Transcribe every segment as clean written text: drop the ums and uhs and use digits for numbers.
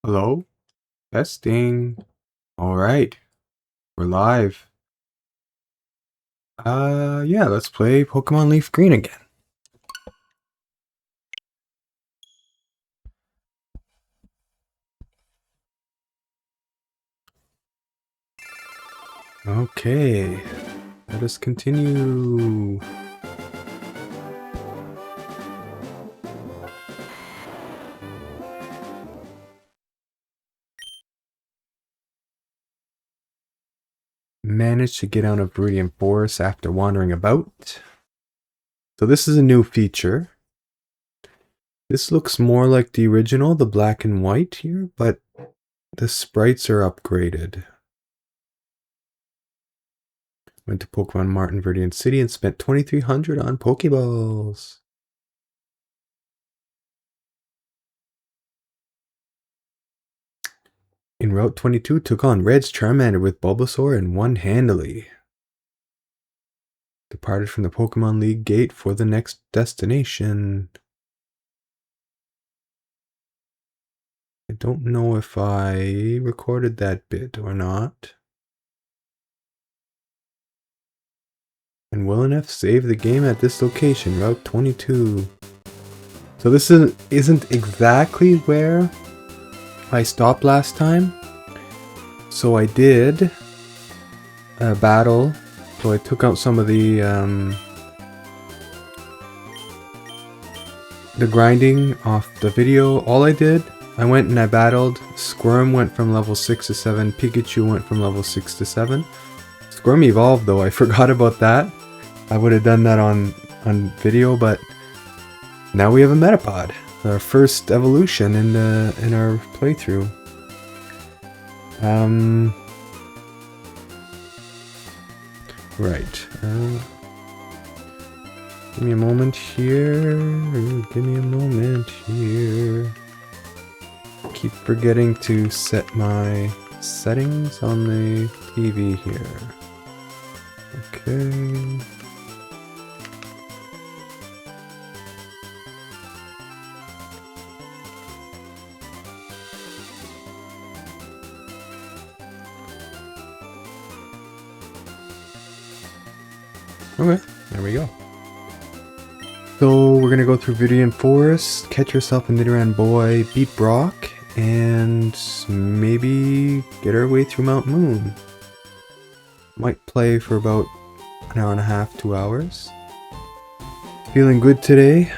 Hello? Testing. All right. We're live. Yeah, let's play Pokemon LeafGreen again. Okay. Let us continue. Managed to get out of Veridian Forest after wandering about. So this is a new feature. This looks more like the original, the black and white here, but the sprites are upgraded. Went to Pokemon Mart in Veridian City and spent 2,300 on Pokeballs. In Route 22, took on Red's Charmander with Bulbasaur and won handily. Departed from the Pokemon League gate for the next destination. I don't know if I recorded that bit or not. And WilNF saved the game at this location, Route 22. So this isn't exactly where I stopped last time. So I did a battle. So I took out some of the grinding off the video. All I did, I went and I battled. Squirm went from level 6 to 7. Pikachu went from level 6 to 7. Squirm evolved though, I forgot about that. I would have done that on video, but now we have a Metapod. Our first evolution in our playthrough. Right. Give me a moment here. Give me a moment here. Keep forgetting to set my settings on the TV here. Okay. Okay, there we go. So we're gonna go through Veridian Forest, catch yourself a Nidoran boy, beat Brock, and maybe get our way through Mount Moon. Might play for about an hour and a half, 2 hours. Feeling good today.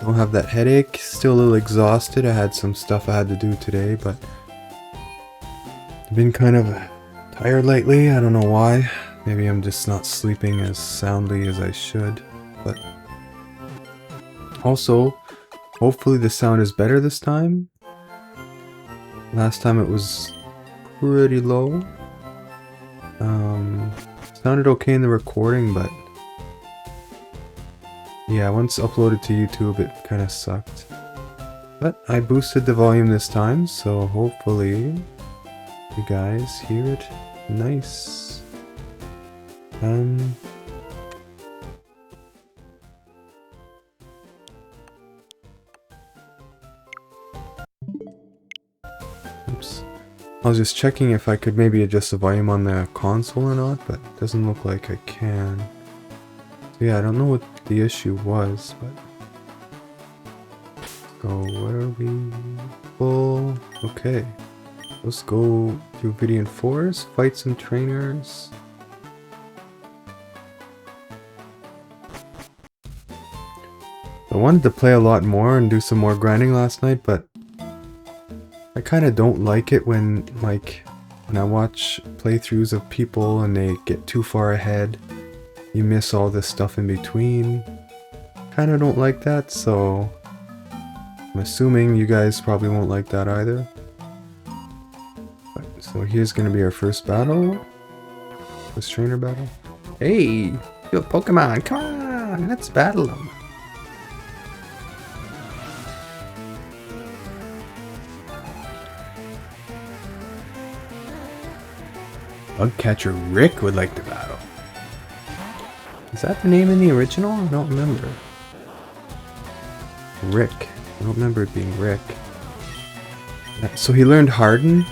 Don't have that headache. Still a little exhausted. I had some stuff I had to do today, but I've been kind of tired lately. I don't know why. Maybe I'm just not sleeping as soundly as I should, but also, hopefully the sound is better this time. Last time it was pretty low. Sounded okay in the recording, but yeah, once uploaded to YouTube it kind of sucked. But I boosted the volume this time, so hopefully you guys hear it nice. Oops. I was just checking if I could maybe adjust the volume on the console or not, but it doesn't look like I can. So yeah, I don't know what the issue was, but... So what are we? Full. Okay. Let's go through Veridian Forest, fight some trainers. I wanted to play a lot more and do some more grinding last night, but I kind of don't like it when I watch playthroughs of people and they get too far ahead. You miss all this stuff in between. Kind of don't like that, so I'm assuming you guys probably won't like that either. But, so here's gonna be our first battle. First trainer battle. Hey, you have Pokemon, come on, let's battle them. Bugcatcher Rick would like to battle. Is that the name in the original? I don't remember. Rick. I don't remember it being Rick. So he learned Harden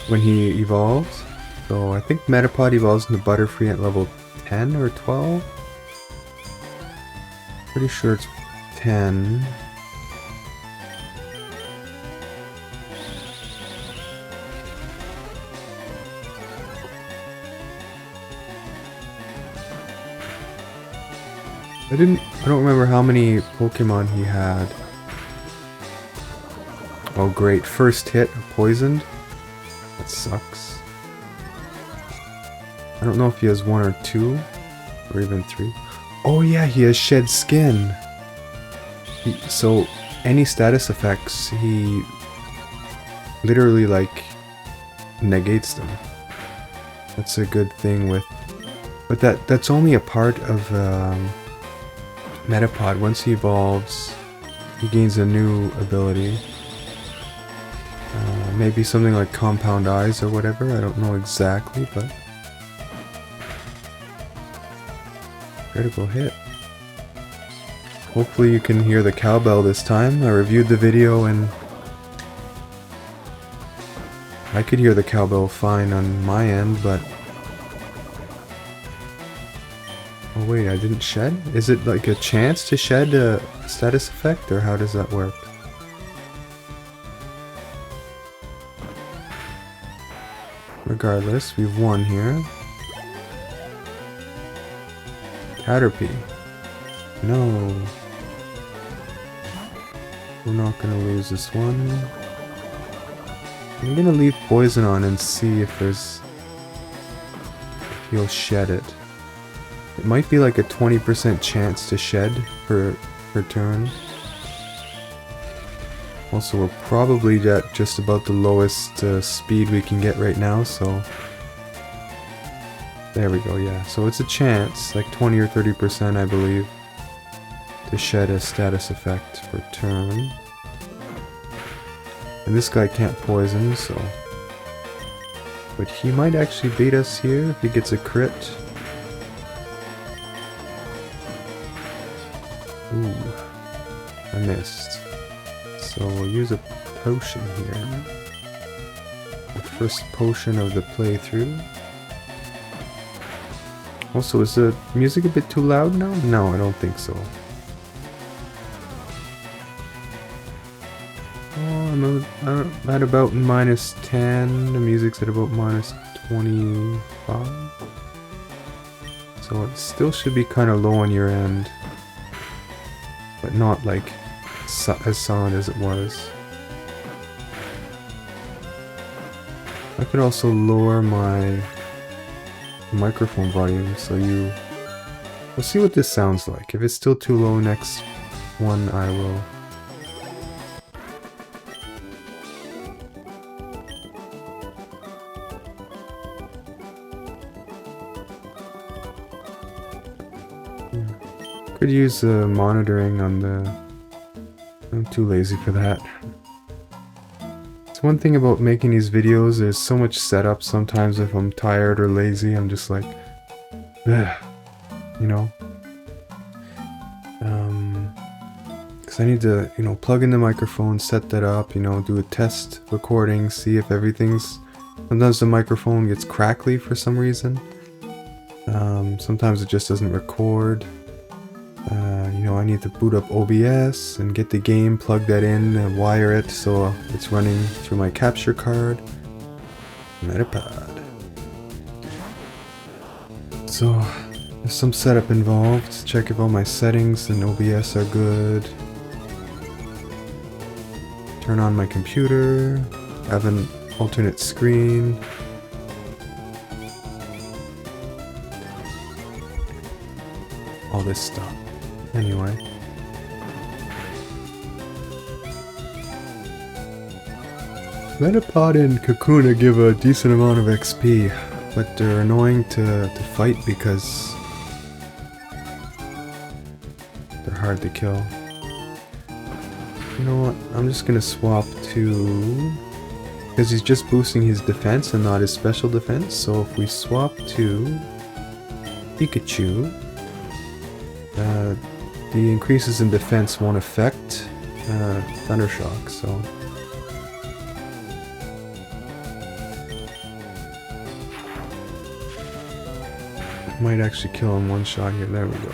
when he evolves. So I think Metapod evolves into Butterfree at level 10 or 12. Pretty sure it's 10. I don't remember how many Pokemon he had. Oh great, first hit, poisoned. That sucks. I don't know if he has 1 or 2, or even 3. Oh yeah, he has shed skin. So any status effects, he literally like negates them. That's a good thing with, but that's only a part of Metapod. Once he evolves, he gains a new ability. Maybe something like Compound Eyes or whatever, I don't know exactly, but... Critical hit. Hopefully you can hear the cowbell this time. I reviewed the video and... I could hear the cowbell fine on my end, but... Oh wait, I didn't shed? Is it like a chance to shed a status effect, or how does that work? Regardless, we've won here. Caterpie. No. We're not gonna lose this one. I'm gonna leave poison on and see if there's... if he'll shed it. It might be like a 20% chance to shed per turn. Also, we're probably at just about the lowest speed we can get right now, so... There we go, yeah. So it's a chance, like 20 or 30% I believe, to shed a status effect per turn. And this guy can't poison, so... But he might actually beat us here if he gets a crit. Ooh, I missed. So we'll use a potion here. The first potion of the playthrough. Also, is the music a bit too loud now? No, I don't think so. Oh, I'm at about -10. The music's at about -25. So it still should be kind of low on your end. But not like as solid as it was. I could also lower my microphone volume so you... We'll see what this sounds like. If it's still too low next one, I will... Could use monitoring on the... I'm too lazy for that. It's one thing about making these videos, there's so much setup. Sometimes if I'm tired or lazy, I'm just like... ugh, you know? Because I need to, you know, plug in the microphone, set that up, you know, do a test recording, see if everything's... Sometimes the microphone gets crackly for some reason. Sometimes it just doesn't record. You know, I need to boot up OBS and get the game, plug that in, and wire it so it's running through my capture card. Metapod. So, there's some setup involved. Check if all my settings and OBS are good. Turn on my computer. Have an alternate screen. All this stuff. Anyway. Metapod and Kakuna give a decent amount of XP, but they're annoying to fight because they're hard to kill. You know what? I'm just gonna swap to... because he's just boosting his defense and not his special defense, so if we swap to Pikachu, the increases in defense won't affect Thunder Shock, so... Might actually kill him one shot here. There we go.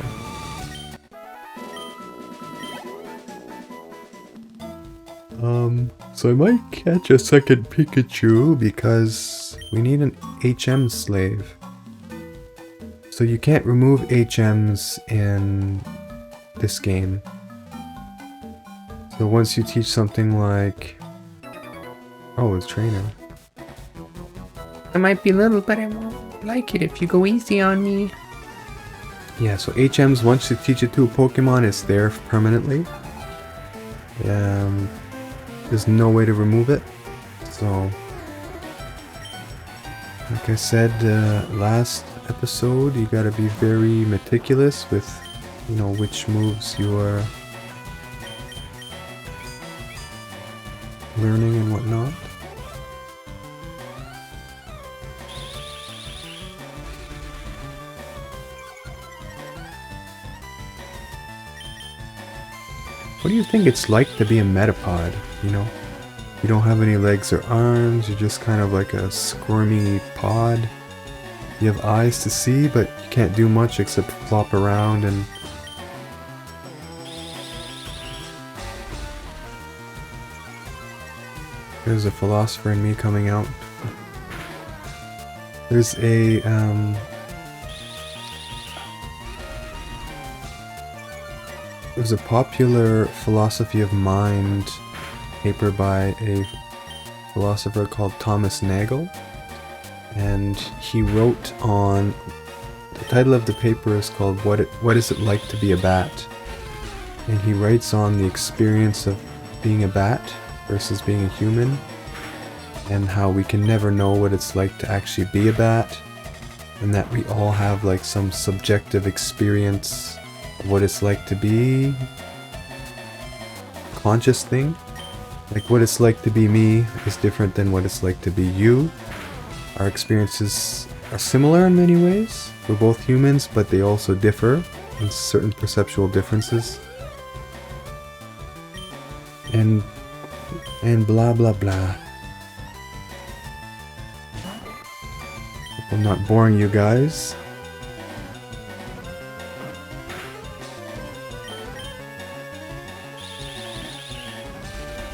So I might catch a second Pikachu because we need an HM slave. So you can't remove HMs in this game. So once you teach something like... Oh, it's trainer. I might be little, but I won't like it if you go easy on me. Yeah, so HMs, once you teach it to a Pokemon, it's there permanently. There's no way to remove it. So, like I said last episode, you gotta be very meticulous with, you know, which moves you are learning and whatnot. What do you think it's like to be a Metapod, you know? You don't have any legs or arms, you're just kind of like a squirmy pod. You have eyes to see, but you can't do much except flop around and... There's a philosopher in me coming out. There's a, There's a popular philosophy of mind paper by a philosopher called Thomas Nagel, and he wrote on... The title of the paper is called What Is It Like to Be a Bat? And he writes on the experience of being a bat versus being a human, and how we can never know what it's like to actually be a bat, and that we all have like some subjective experience what it's like to be conscious thing. Like what it's like to be me is different than what it's like to be you. Our experiences are similar in many ways. We're both humans, but they also differ in certain perceptual differences. And blah blah blah. Hope I'm not boring you guys.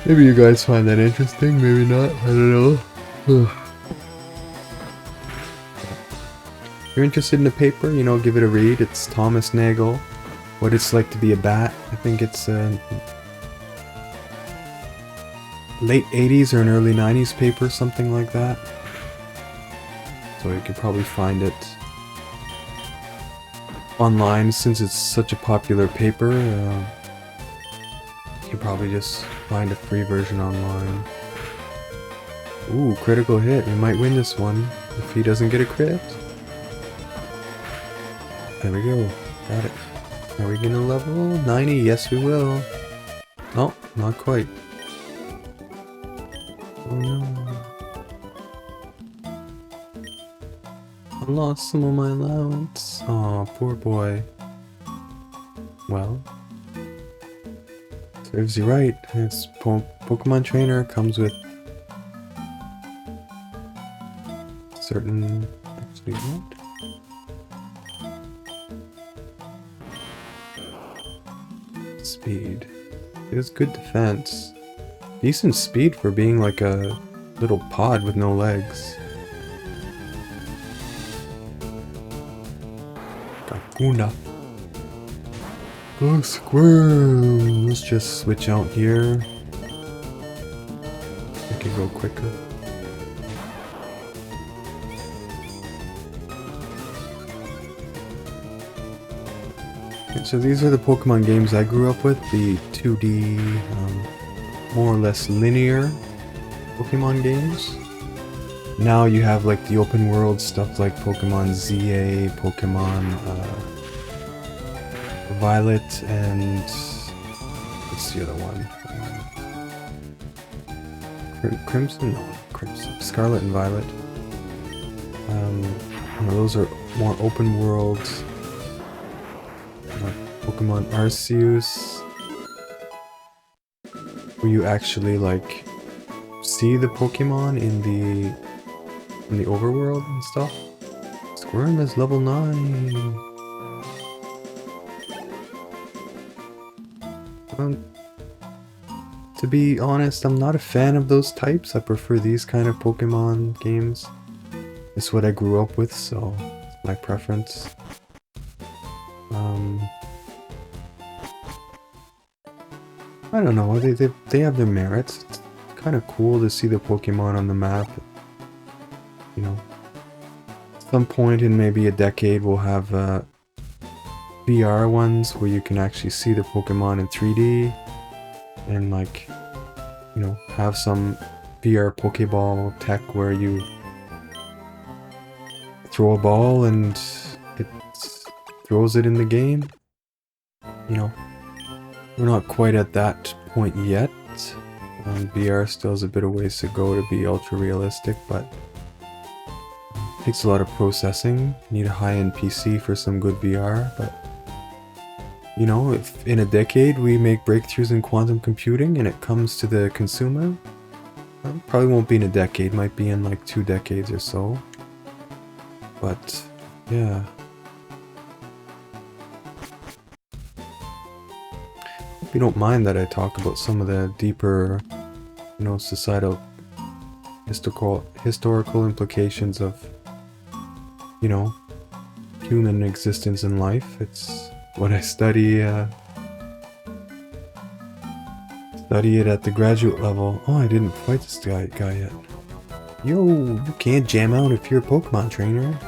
Maybe you guys find that interesting, maybe not, I don't know. If you're interested in the paper, you know, give it a read. It's Thomas Nagel, What It's Like to Be a Bat. I think it's late 80s or an early 90s paper, something like that. So you could probably find it online since it's such a popular paper. You can probably just find a free version online. Ooh, critical hit. We might win this one if he doesn't get a crit. There we go. Got it. Are we gonna level 90? Yes, we will. Oh, not quite. Oh no. I lost some of my allowance. Aw, poor boy. Well. Serves you right. It's Pokemon Trainer comes with certain... Actually, what? Speed. It has good defense. Decent speed for being like a little pod with no legs. Kakuna. Oh, squirrel! Let's just switch out here. I can go quicker. Okay, so these are the Pokemon games I grew up with. The 2D, more or less linear Pokemon games. Now you have like the open world stuff like Pokemon ZA, Pokemon Violet, and what's the other one? Crimson? No, Crimson. Scarlet and Violet. Those are more open world. Pokemon Arceus. where you actually like see the Pokemon in the overworld and stuff. Squirm is level 9. To be honest, I'm not a fan of those types. I prefer these kind of Pokemon games. It's what I grew up with, so it's my preference. I don't know, they have their merits. It's kind of cool to see the Pokemon on the map. You know, at some point in maybe a decade we'll have VR ones where you can actually see the Pokemon in 3D and like, you know, have some VR Pokeball tech where you throw a ball and it throws it in the game. You know, we're not quite at that point yet. VR still has a bit of ways to go to be ultra realistic, but it takes a lot of processing. You need a high-end PC for some good VR, but you know, if in a decade we make breakthroughs in quantum computing and it comes to the consumer, well, it probably won't be in a decade, might be in like 2 decades or so. But yeah. Hope you don't mind that I talk about some of the deeper, you know, societal historical implications of, you know, human existence in life. It's what I study it at the graduate level. Oh, I didn't fight this guy yet. Yo, you can't jam out if you're a Pokemon trainer.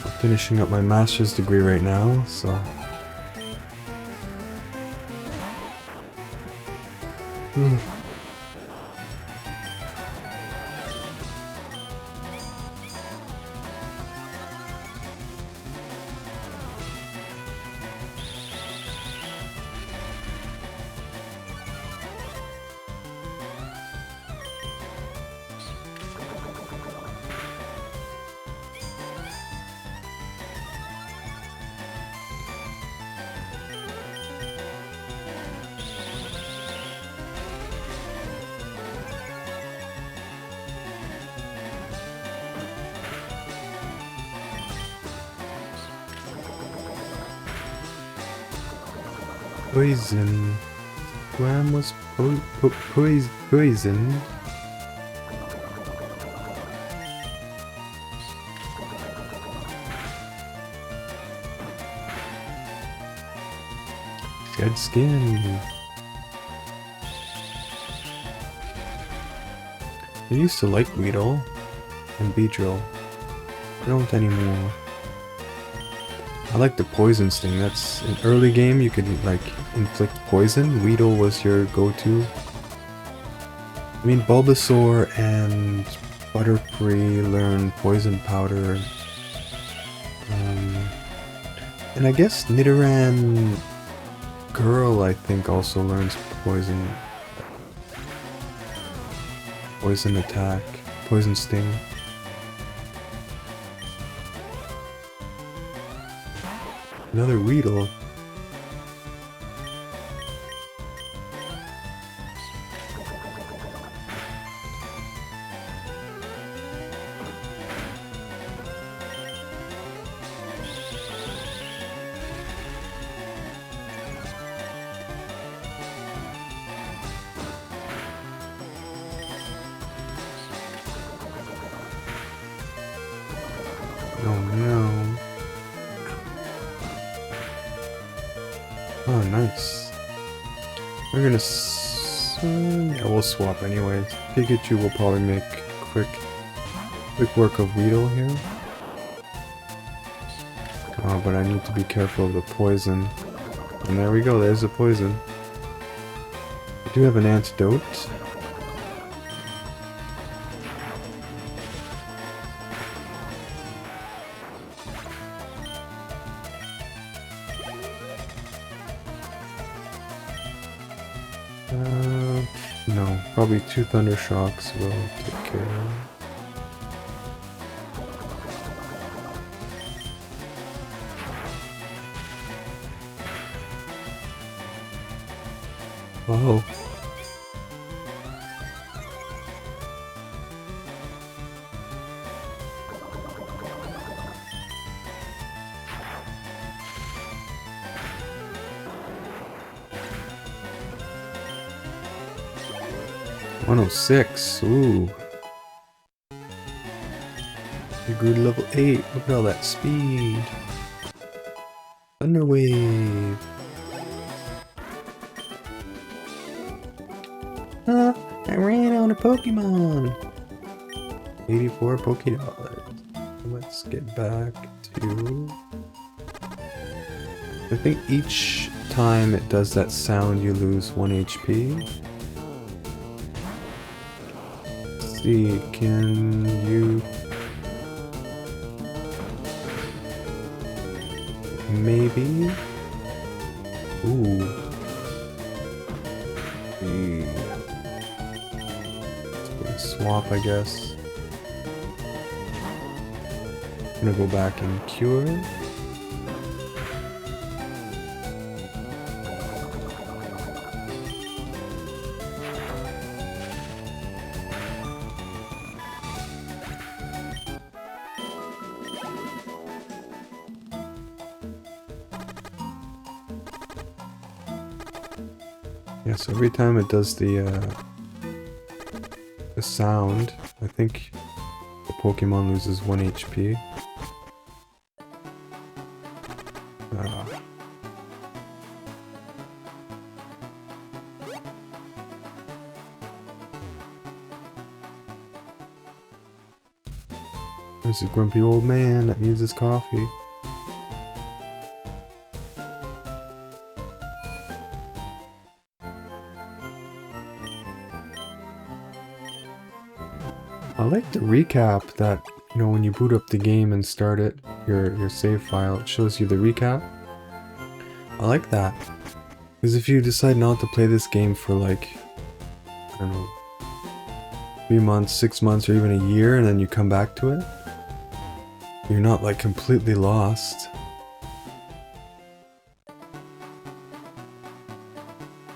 I'm finishing up my master's degree right now, so... Poison. Graham was poisoned. Shed skin. I used to like Weedle and Beedrill. I don't anymore. I like the poison sting. That's an early game. You could like inflict poison. Weedle was your go-to. I mean, Bulbasaur and Butterfree learn poison powder. And I guess Nidoran Girl, I think, also learns poison. Poison attack. Poison sting. Another Weedle. Oh no. Oh, nice. We're gonna yeah, we'll swap anyways. Pikachu will probably make quick work of Weedle here. Oh, but I need to be careful of the poison. And there we go, there's the poison. I do have an antidote. No, probably 2 Thunder Shocks will take care of. Whoa. $106. Ooh. You grew to level 8. Look at all that speed. Thunder Wave. Huh? I ran out of Pokemon. 84 Pokédollars. Let's get back to... I think each time it does that sound you lose 1 HP. Let's see, can you... Maybe? Ooh. Swap, I guess. I'm gonna go back and cure. Yeah, so every time it does the sound, I think the Pokemon loses 1 HP. There's a grumpy old man that needs his coffee. I like the recap that, you know, when you boot up the game and start it, your save file, it shows you the recap. I like that. Because if you decide not to play this game for like, I don't know, 3 months, 6 months, or even a year, and then you come back to it, you're not like completely lost.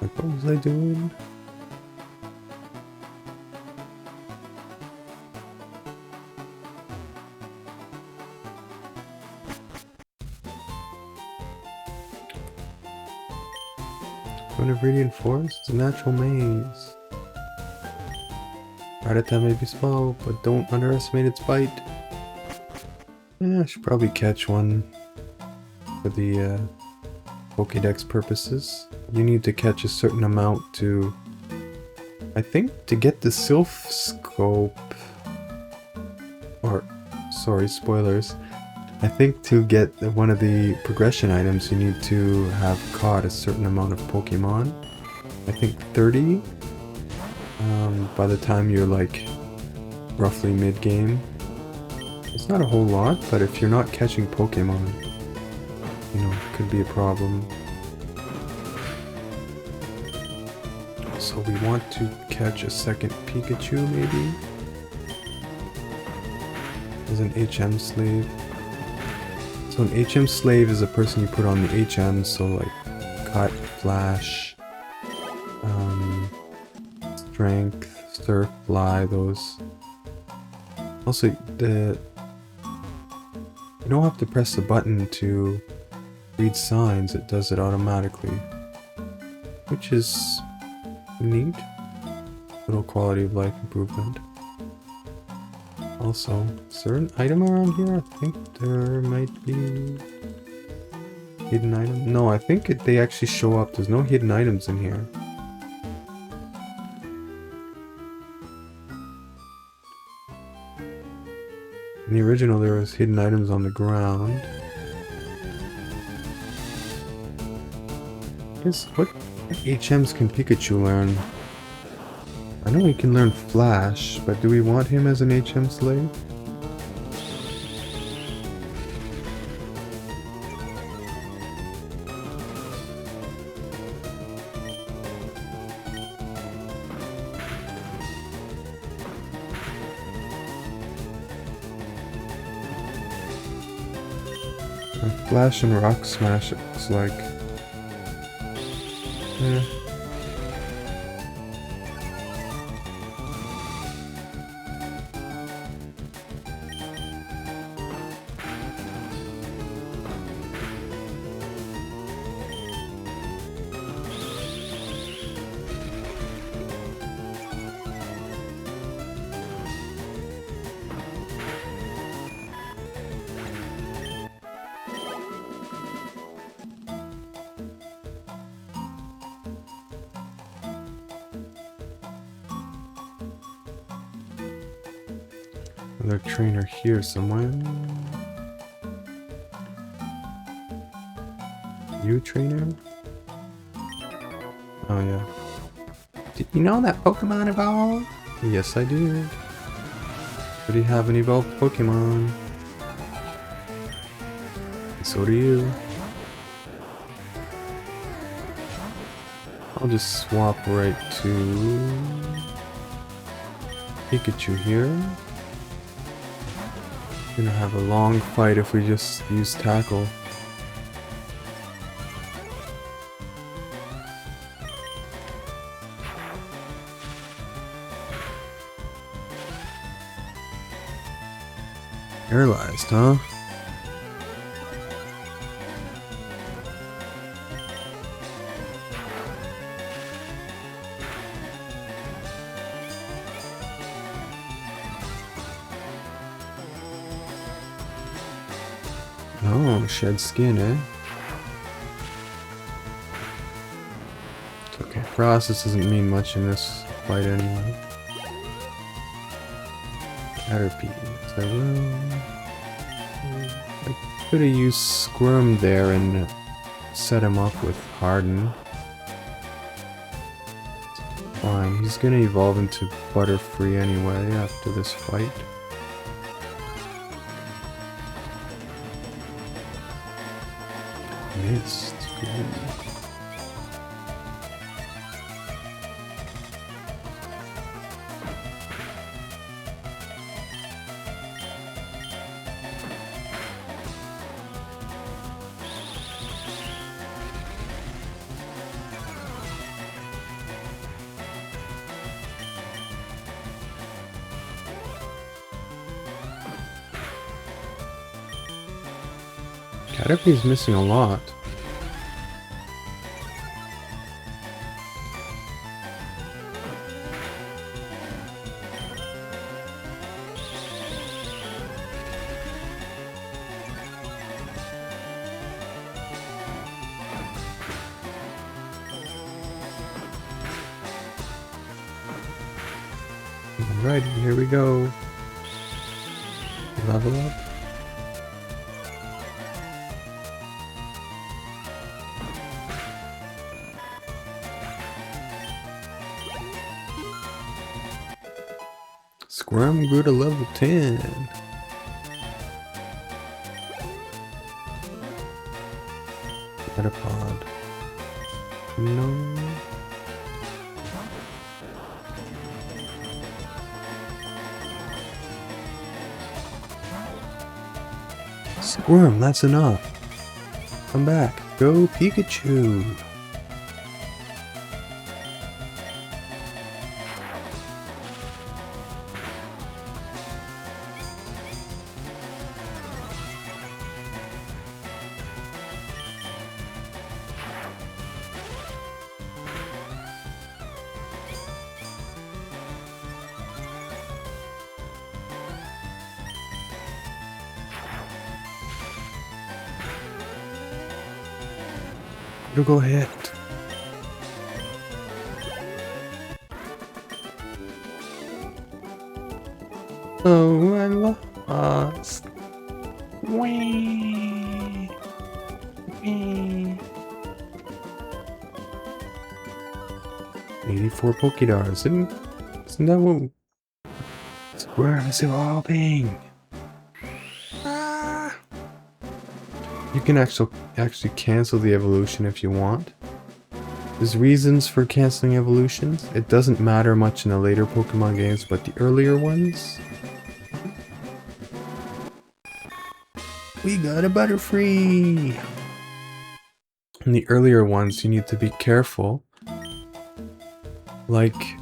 Like, what was I doing? Veridian Forest is a natural maze. Rattata may be small, but don't underestimate its bite. Yeah, I should probably catch one for the Pokédex purposes. You need to catch a certain amount to... I think to get the Sylph Scope... Or, sorry, spoilers. I think to get one of the progression items, you need to have caught a certain amount of Pokemon. I think 30. By the time you're like roughly mid-game. It's not a whole lot, but if you're not catching Pokemon, you know, it could be a problem. So we want to catch a second Pikachu, maybe? As an HM slave. So an HM slave is a person you put on the HM, so like Cut, Flash, Strength, Surf, Fly, those. Also, you don't have to press the button to read signs, it does it automatically. Which is neat. Little quality of life improvement. Also, is there an item around here? I think there might be... Hidden item? No, I think they actually show up. There's no hidden items in here. In the original, there was hidden items on the ground. What HMs can Pikachu learn? I know he can learn Flash, but do we want him as an HM slave? Flash and Rock Smash, it looks like. Another trainer here somewhere. You trainer? Oh yeah. Did you know that Pokemon evolved? Yes, I did. But you have an evolved Pokemon. So do you. I'll just swap right to Pikachu here. Gonna have a long fight if we just use Tackle. Paralyzed, huh? Oh, shed skin, eh? It's okay. Process doesn't mean much in this fight anyway. Caterpie. I could have used Squirm there and set him up with Harden. Fine, he's gonna evolve into Butterfree anyway after this fight. Missed. Good. Caterpie's missing a lot. Alright, here we go. Level up. Squirm grew to level 10. Metapod. No. Squirm, that's enough. Come back. Go Pikachu. Critical hit. Oh, I lost. Wee. Wee. 84 Pokédars. Isn't that what Squirm is evolving? You can actually cancel the evolution if you want. There's reasons for canceling evolutions. It doesn't matter much in the later Pokemon games, but the earlier ones... We got a Butterfree! In the earlier ones, you need to be careful. Like,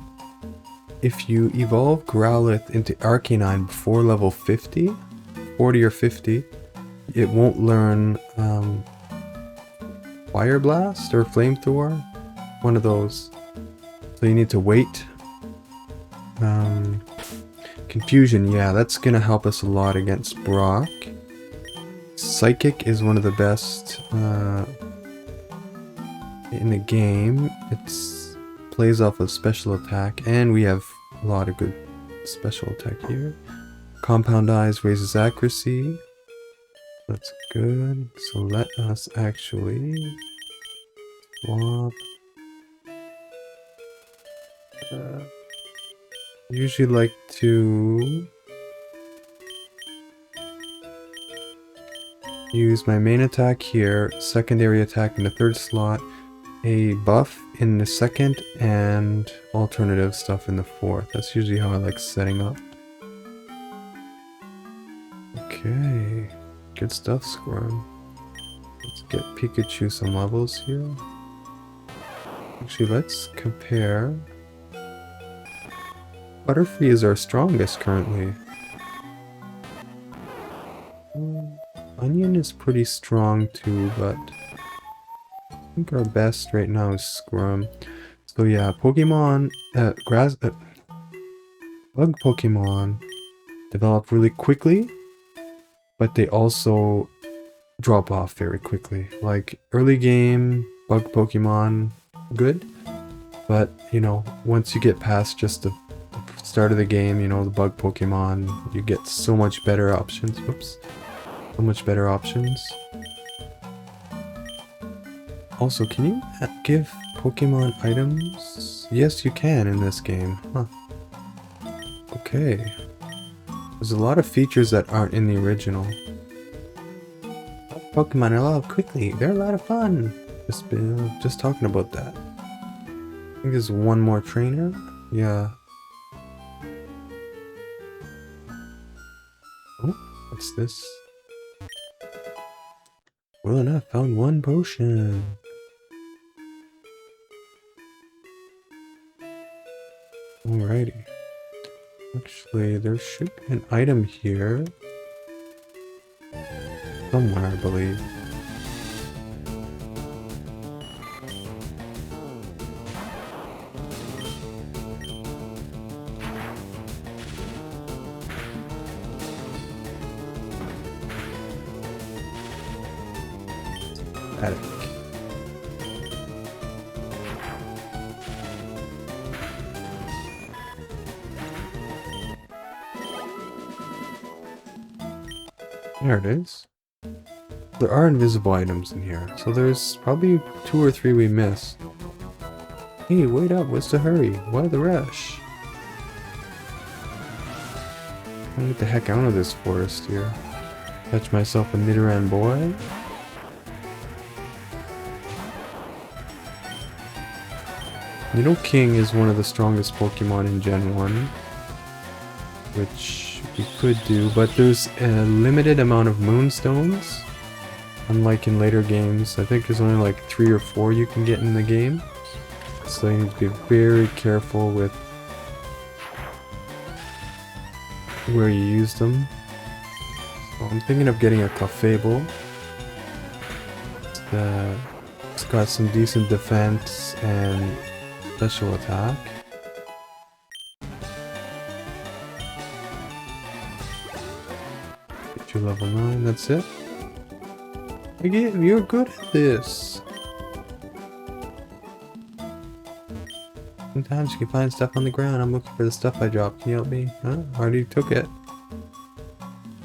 if you evolve Growlithe into Arcanine before level 50, 40 or 50, it won't learn Fire Blast or Flamethrower, one of those. So you need to wait. Confusion, yeah, that's gonna help us a lot against Brock. Psychic is one of the best in the game. It's plays off of special attack, and we have a lot of good special attack here. Compound eyes raises accuracy. That's good. So let us actually swap. Usually like to use my main attack here, secondary attack in the third slot, a buff in the second, and alternative stuff in the fourth. That's usually how I like setting up. Okay, good stuff, Squirm. Let's get Pikachu some levels here. Actually, let's compare. Butterfree is our strongest currently. Onion is pretty strong too, but I think our best right now is Squirm. So yeah, Pokemon, bug Pokemon develop really quickly, but they also drop off very quickly. Like early game, bug Pokemon, good, but you know, once you get past just the start of the game, you know, the bug Pokemon, you get so much better options. Whoops. So much better options. Also, can you give Pokemon items? Yes, you can in this game. Huh. Okay. There's a lot of features that aren't in the original. Pokemon evolve quickly. They're a lot of fun. Just talking about that. I think there's one more trainer. Yeah. Oh, what's this? WilNF found one potion. Alrighty. Actually, there should be an item here. Somewhere, I believe. Attic. There it is. There are invisible items in here, so there's probably 2 or 3 we missed. Hey, wait up, what's the hurry? Why the rush? I'm gonna get the heck out of this forest here. Catch myself a Nidoran boy. Nidoking is one of the strongest Pokemon in Gen 1, which we could do, but there's a limited amount of Moonstones. Unlike in later games, I think there's only like 3 or 4 you can get in the game. So you need to be very careful with where you use them. So I'm thinking of getting a Clefable. It's got some decent defense and special attack. Get you level 9, that's it. Again, you're good at this. Sometimes you can find stuff on the ground. I'm looking for the stuff I dropped. Can you help me? Huh? Already took it.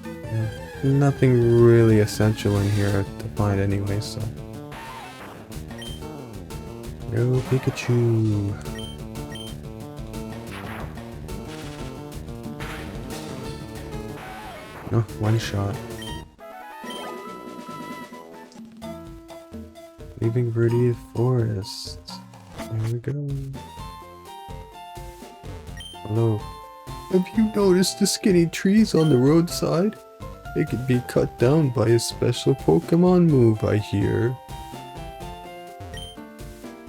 Yeah. Nothing really essential in here to find anyway, so. No Pikachu. No, one shot. Leaving Veridian Forest. There we go. Hello. Have you noticed the skinny trees on the roadside? They could be cut down by a special Pokemon move, I hear.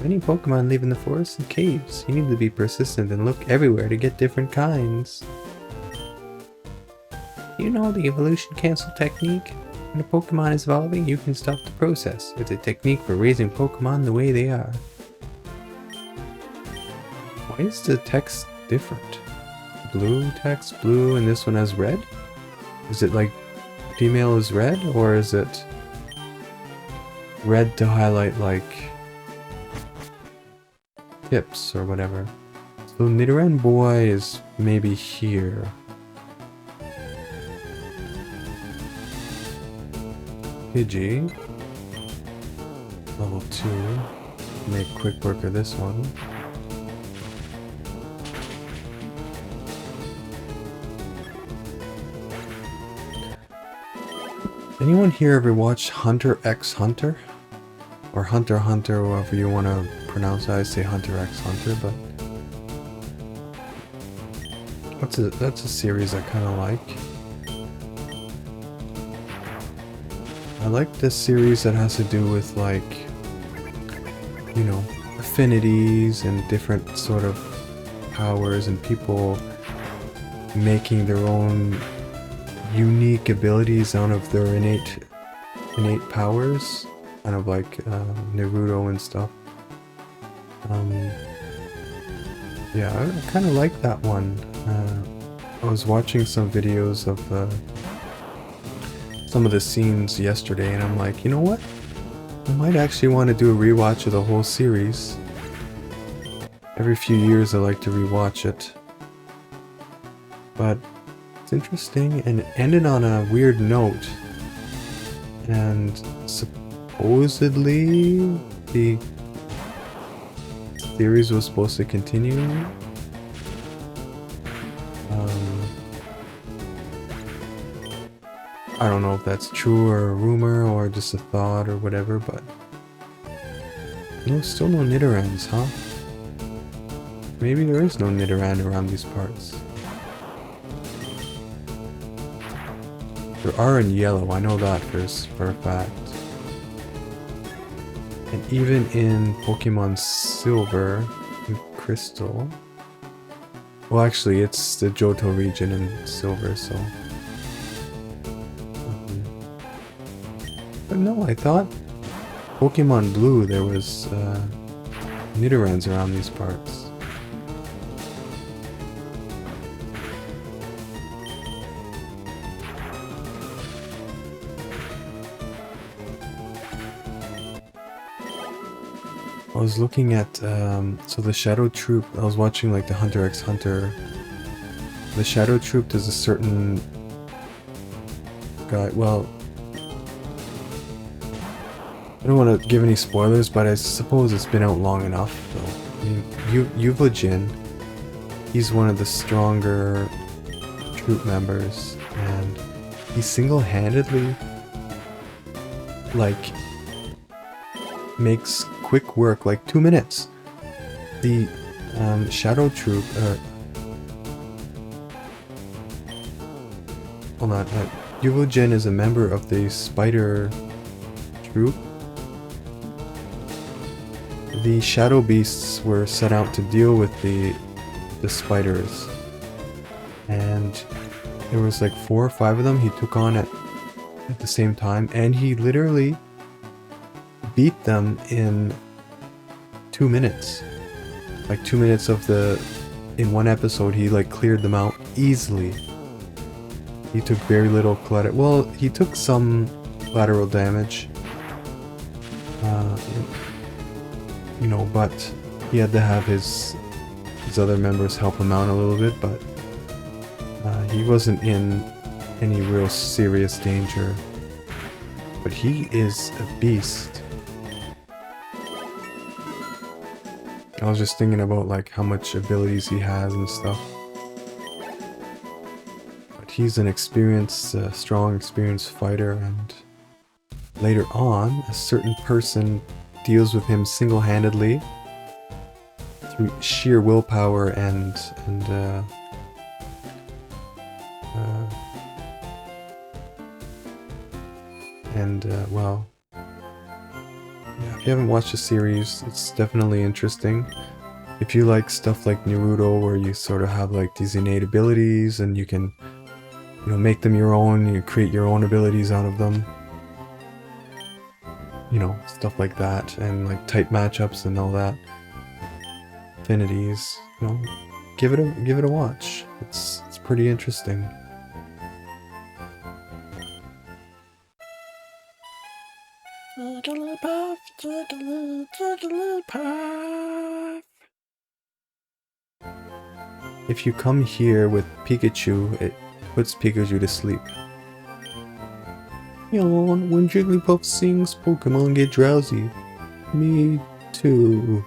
Many Pokemon live in the forests and caves. You need to be persistent and look everywhere to get different kinds. You know the evolution cancel technique? When a Pokemon is evolving, you can stop the process. It's a technique for raising Pokemon the way they are. Why is the text different? Blue text, blue, and this one has red? Is it like female is red, or is it red to highlight like tips or whatever? So Nidoran boy is maybe here. Pidgey. Level 2. Make quick work of this one. Anyone here ever watched Hunter x Hunter? Or Hunter x Hunter, however you want to pronounce it. I say Hunter x Hunter, but that's a series I kind of like. I like this series that has to do with, like, you know, affinities and different sort of powers and people making their own unique abilities out of their innate powers, kind of like Naruto and stuff. Yeah, I kind of like that one. I was watching some videos of some of the scenes yesterday, and I'm like, you know what? I might actually want to do a rewatch of the whole series. Every few years I like to rewatch it. But it's interesting, and it ended on a weird note. And supposedly the series was supposed to continue. I don't know if that's true or a rumor or just a thought or whatever, but no, still no Nidorans, huh? Maybe there is no Nidoran around these parts. There are in yellow, I know that for a fact. And even in Pokemon Silver and Crystal. Well, actually, it's the Johto region in Silver, so. But no, I thought Pokemon Blue there was Nidorans around these parts. I was looking at so the Shadow Troop. I was watching like the Hunter x Hunter. The Shadow Troop does a certain guy. Well, I don't want to give any spoilers, but I suppose it's been out long enough. So, I mean, WilNF, he's one of the stronger troop members, and he single-handedly, like, makes quick work, like 2 minutes. The Shadow Troop, hold on, WilNF is a member of the Spider Troop. The Shadow Beasts were set out to deal with the spiders, and there was like 4 or 5 of them he took on at the same time, and he literally beat them in 2 minutes. Like 2 minutes of in one episode he like cleared them out easily. He took very little collateral. Well, he took some collateral damage. You know, but he had to have his other members help him out a little bit, but he wasn't in any real serious danger. But he is a beast. I was just thinking about like how much abilities he has and stuff. But he's an experienced, strong, experienced fighter, and later on, a certain person deals with him single-handedly through sheer willpower and well, yeah, if you haven't watched the series, it's definitely interesting. If you like stuff like Naruto, where you sort of have like these innate abilities and you can, you know, make them your own, you create your own abilities out of them. You know, stuff like that, and like type matchups and all that. Affinities, you know, give it a watch. It's pretty interesting. If you come here with Pikachu, it puts Pikachu to sleep. Yawn. When Jigglypuff sings, Pokemon get drowsy. Me too.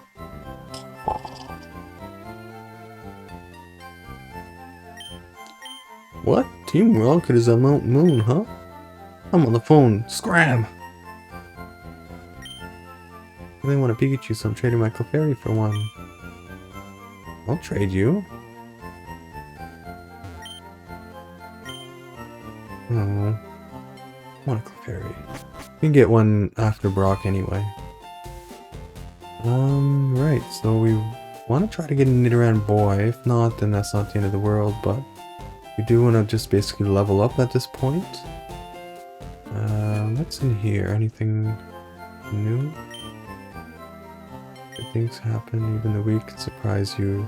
What? Team Rocket is on Mount Moon, huh? I'm on the phone. Scram! I really want a Pikachu, so I'm trading my Clefairy for one. I'll trade you. Oh, I want a Clefairy. We can get one after Brock anyway. Right, so we want to try to get a Nidoran boy. If not, then that's not the end of the world, but we do want to just basically level up at this point. What's in here? Anything new? Good things happen, even the weak can surprise you.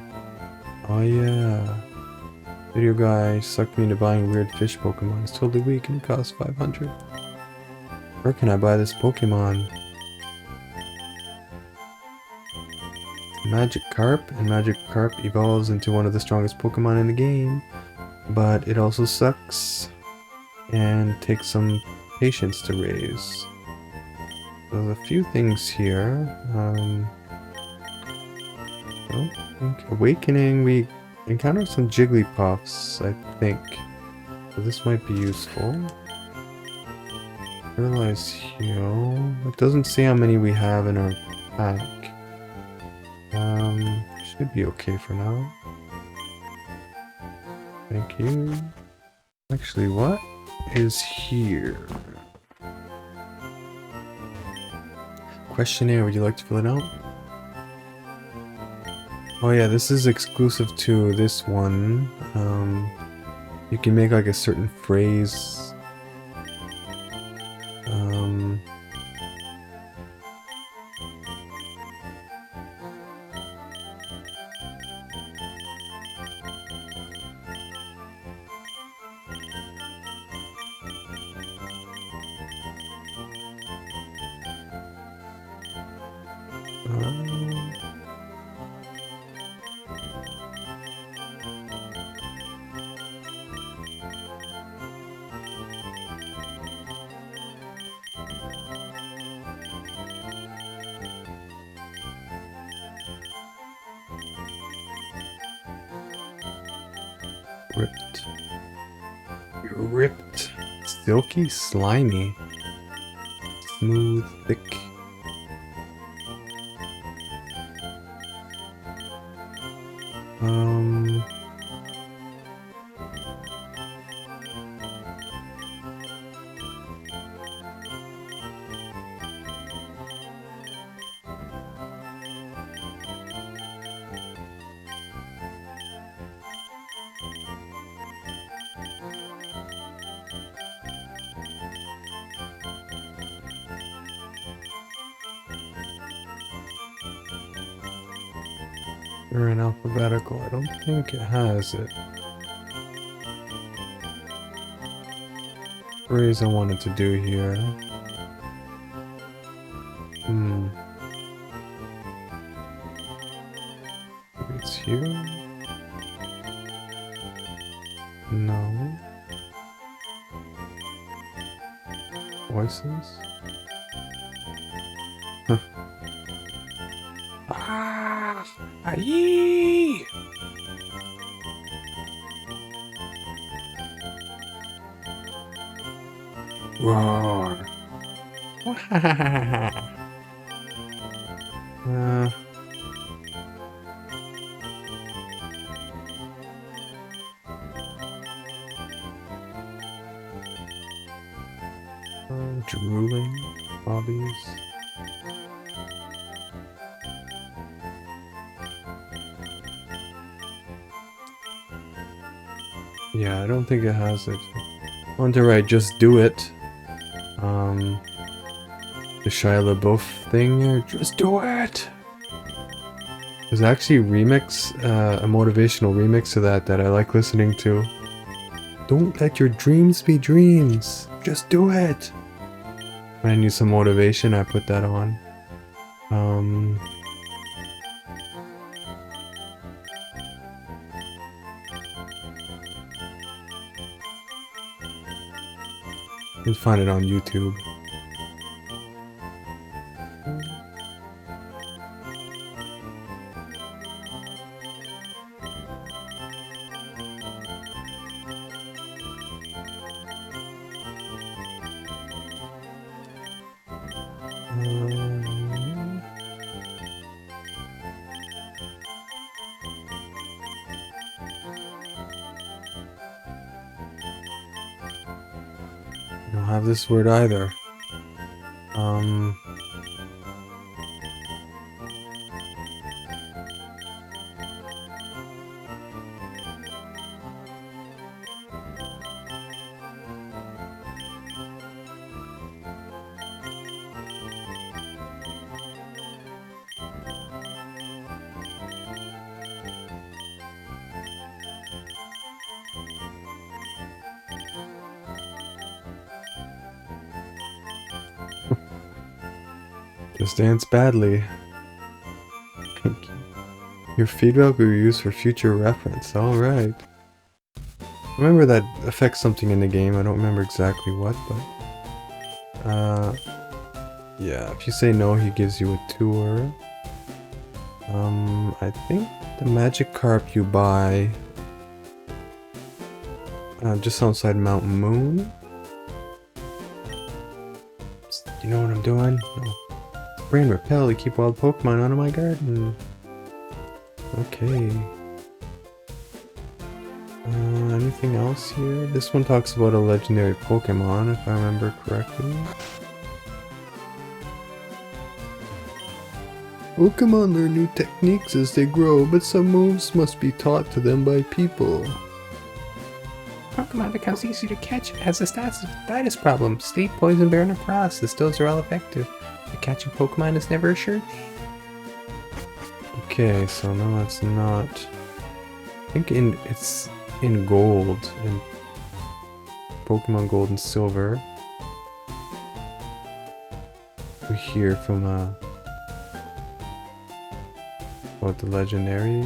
Oh yeah. Video guy sucked me into buying weird fish Pokemon. It's totally weak and it costs 500. Where can I buy this Pokemon? Magikarp, and Magikarp evolves into one of the strongest Pokemon in the game. But it also sucks and takes some patience to raise. There's a few things here. I don't think Awakening, we encountered some Jigglypuffs, I think. So this might be useful. Paralyze Heal. It doesn't say how many we have in our pack. Should be okay for now. Thank you. Actually, what is here? Questionnaire, would you like to fill it out? Oh yeah, this is exclusive to this one. You can make like a certain phrase. Ripped. You're ripped. Silky, slimy. Smooth, thick. They're in alphabetical. I don't think it has it. Phrase I wanted to do here. Maybe it's here? No. Voices? Huh. Ah! Aye! Roar! Drooling hobbies. Yeah, I don't think it has it. On to write, just do it. The Shia LaBeouf thing here, just do it! There's actually a remix, a motivational remix of that I like listening to. Don't let your dreams be dreams, just do it! When I need some motivation, I put that on. can find it on YouTube. I don't have this word either. Just dance badly. Thank you. Your feedback will be used for future reference. Alright. Remember that affects something in the game. I don't remember exactly what, but... yeah, if you say no, he gives you a tour. I think the magic carp you buy... just outside Mount Moon. Do you know what I'm doing? No. Rain repel to keep wild Pokemon out of my garden. Okay. Anything else here? This one talks about a legendary Pokemon, if I remember correctly. Pokemon learn new techniques as they grow, but some moves must be taught to them by people. Pokemon becomes easier to catch if it has a status problem. Sleep, poison, burn, or paralysis. Those are all effective. But catching Pokemon is never assured. Okay, so no, it's not. I think it's in gold, in Pokemon Gold and Silver. We hear from about the legendary.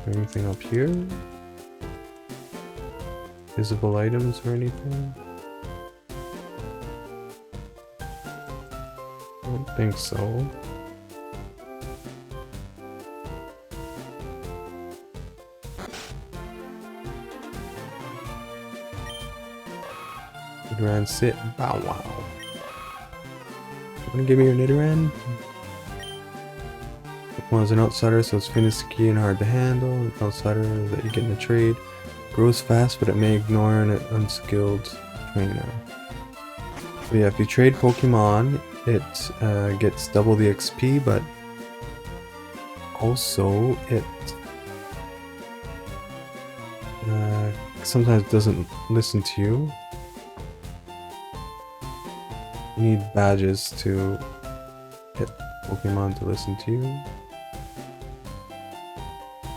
Anything up here? Visible items or anything? I don't think so. Nidoran sit. Bow wow. Wanna give me your Nidoran? Pokemon's an outsider, so it's finicky and hard to handle. An outsider that you get in a trade. Grows fast, but it may ignore an unskilled trainer. So yeah, if you trade Pokemon, it gets double the XP, but also it sometimes doesn't listen to you. You need badges to get Pokemon to listen to you.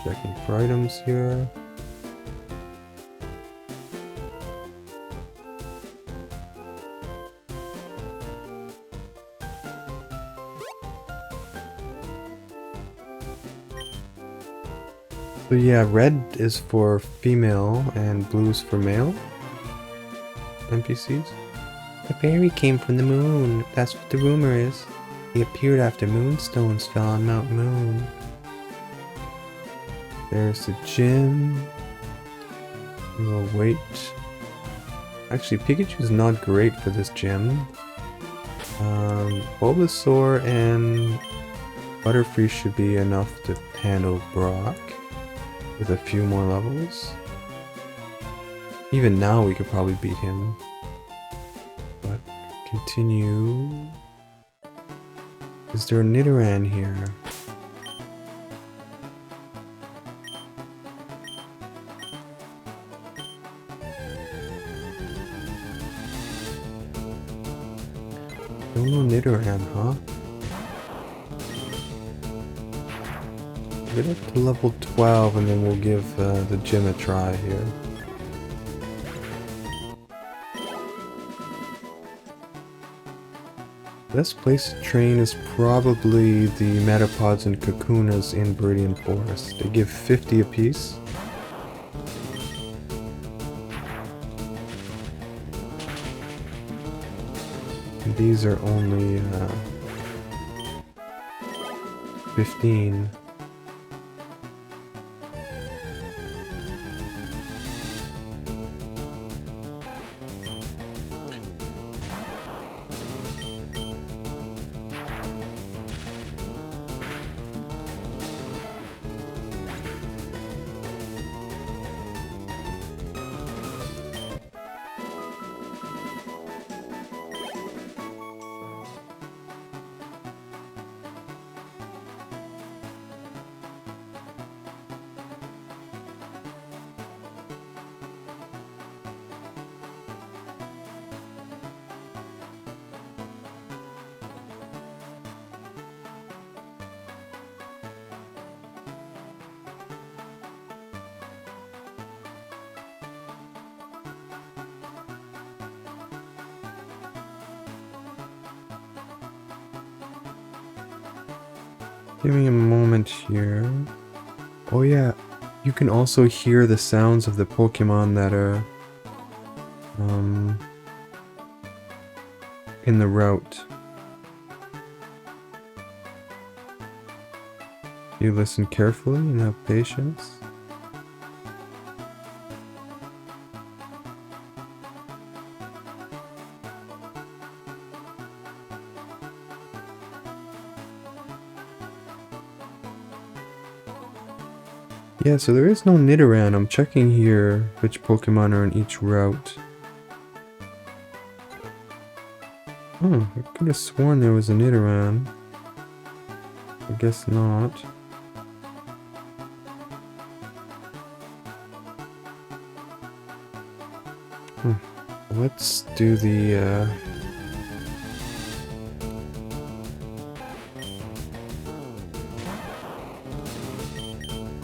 Checking for items here. So yeah, red is for female and blue is for male NPCs. The fairy came from the moon. That's what the rumor is. He appeared after moonstones fell on Mount Moon. There's the gym. We will wait. Actually, Pikachu's not great for this gym. Bulbasaur and Butterfree should be enough to handle Brock with a few more levels. Even now we could probably beat him. But continue. Is there a Nidoran here? No Nidoran, huh? Get up to level 12 and then we'll give the gym a try here. Best place to train is probably the Metapods and Kakunas in Veridian Forest. They give 50 apiece. these are only 15. Give me a moment here. Oh yeah, you can also hear the sounds of the Pokemon that are in the route. You listen carefully and have patience. Yeah, so there is no Nidoran. I'm checking here which Pokemon are in each route. Oh, I could have sworn there was a Nidoran. I guess not. Let's do the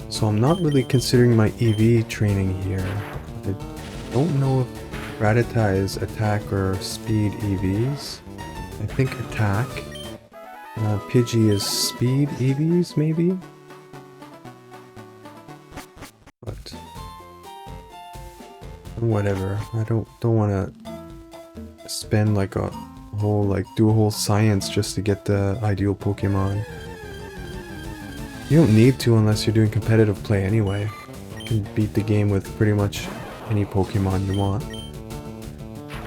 so I'm not really considering my EV training here. I don't know if Rattata is attack or speed EVs. I think attack. Pidgey is speed EVs, maybe? But whatever. I don't want to spend like a whole, do a whole science just to get the ideal Pokemon. You don't need to unless you're doing competitive play anyway. You can beat the game with pretty much any Pokemon you want.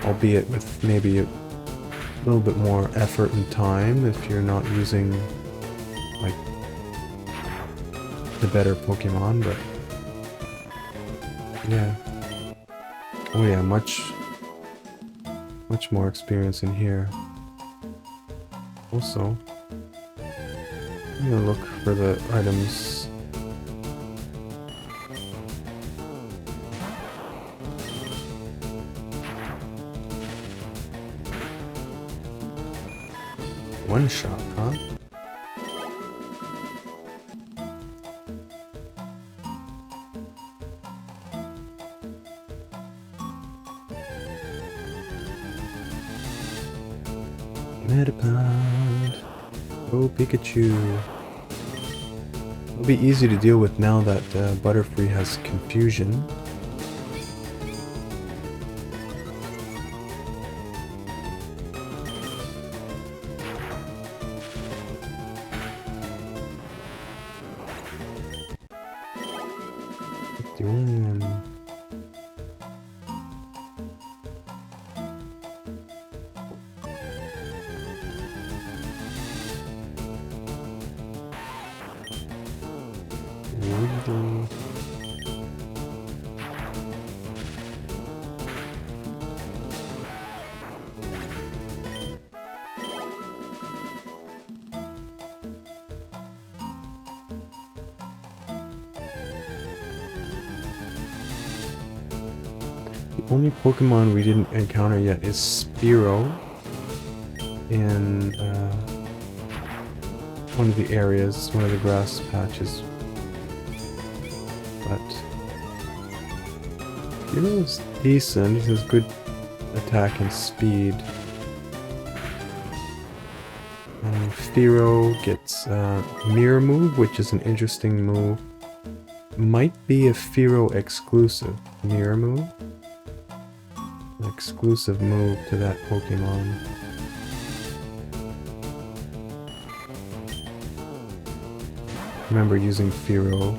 Albeit with maybe a little bit more effort and time if you're not using like the better Pokemon, but yeah. Oh yeah, much more experience in here. Also, I'm gonna look for the items. One shot, huh? Metapod. Oh, Pikachu. It'll be easy to deal with now that Butterfree has confusion. The only Pokemon we didn't encounter yet is Spearow in one of the areas, one of the grass patches. But Spearow's decent, he has good attack and speed. Fearow gets Mirror Move, which is an interesting move. Might be a Fearow exclusive Mirror Move. An exclusive move to that Pokemon. remember using Fearow.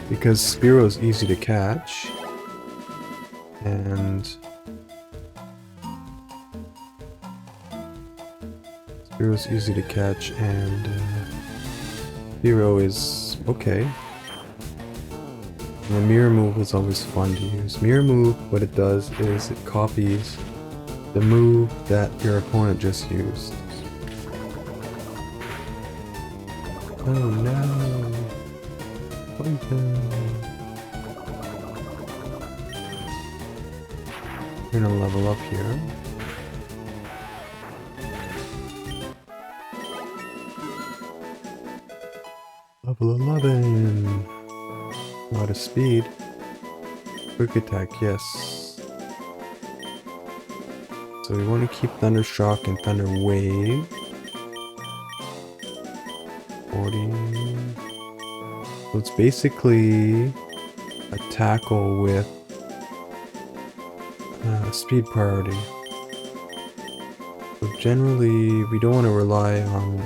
Because Spearow is easy to catch. And Spearow's easy to catch, and Fearow is okay. And the mirror move is always fun to use. Mirror move, what it does is it copies the move that your opponent just used. Oh no! Poison! We're gonna level up here. Level 11! A lot of speed. Quick attack, yes. So we want to keep Thundershock and Thunder Wave. 40. So it's basically a tackle with speed priority. So generally, we don't want to rely on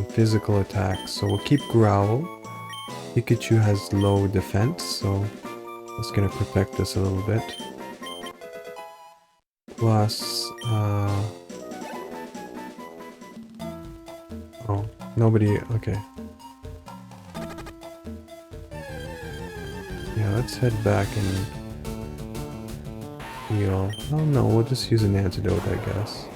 physical attacks, so we'll keep Growl. Pikachu has low defense, so that's gonna protect us a little bit. Plus, oh, nobody, okay. Yeah, let's head back and heal. Oh no, we'll just use an antidote, I guess.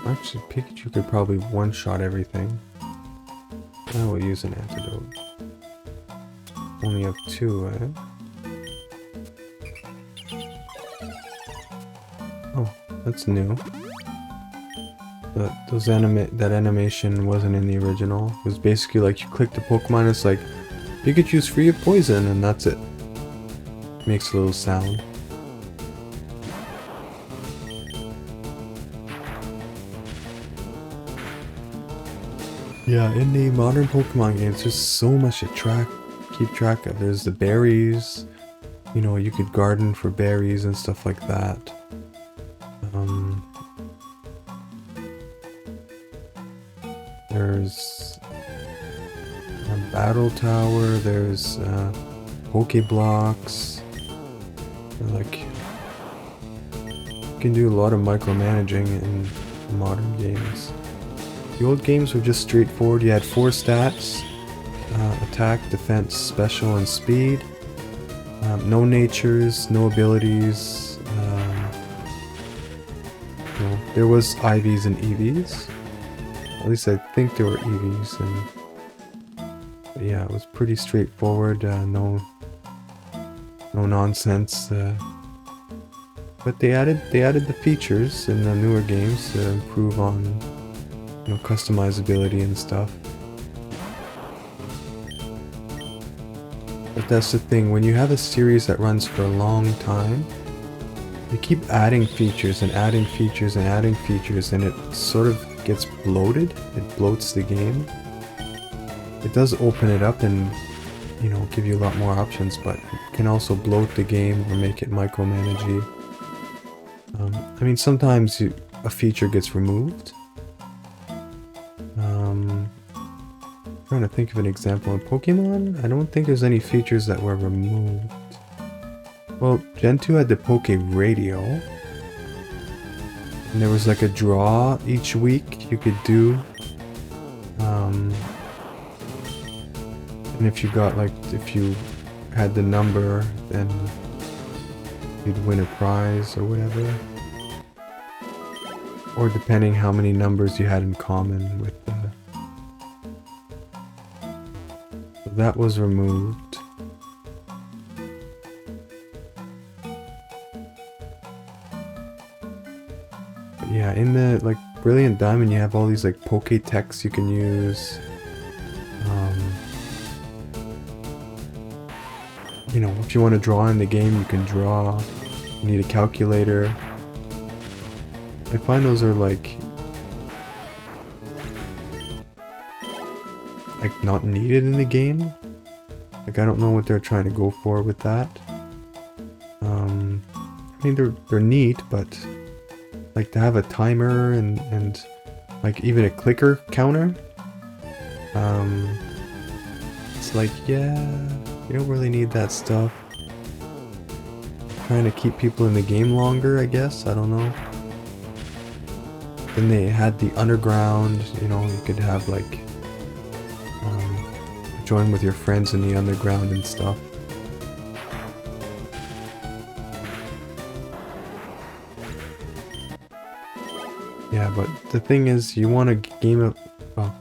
Actually, Pikachu could probably one-shot everything. I will use an antidote. Only have 2, eh? Oh, that's new. That animation wasn't in the original. It was basically like you click the Pokemon, it's like, Pikachu's free of poison, and that's it. Makes a little sound. Yeah, in the modern Pokemon games, there's so much to keep track of. There's the berries, you know, you could garden for berries and stuff like that. There's a battle tower, there's Pokeblocks. Like, you can do a lot of micromanaging in modern games. The old games were just straightforward. You had 4 stats: attack, defense, special, and speed. No natures, no abilities. No, there was IVs and EVs. At least I think there were EVs, but yeah, it was pretty straightforward. No nonsense. But they added the features in the newer games to improve on, you know, customizability and stuff. But that's the thing, when you have a series that runs for a long time, you keep adding features and adding features and adding features, and it sort of gets bloated. It bloats the game. It does open it up and, you know, give you a lot more options, but it can also bloat the game or make it micromanagey. I mean, sometimes a feature gets removed. Trying to think of an example. In Pokemon, I don't think there's any features that were removed. Well, Gen 2 had the Poke Radio. And there was like a draw each week you could do. And if you got if you had the number, then you'd win a prize or whatever. Or depending how many numbers you had in common with the... So that was removed. But yeah, in the Brilliant Diamond you have all these Pokétex you can use. You know, if you want to draw in the game, you can draw. You need a calculator. I find those are like not needed in the game. Like I don't know what they're trying to go for with that. I mean they're neat, but like to have a timer and like even a clicker counter. It's like, yeah, you don't really need that stuff. Trying to keep people in the game longer, I guess. I don't know. Then they had the underground, you know, you could have like join with your friends in the underground and stuff. Yeah, but the thing is, you want to game it. Well,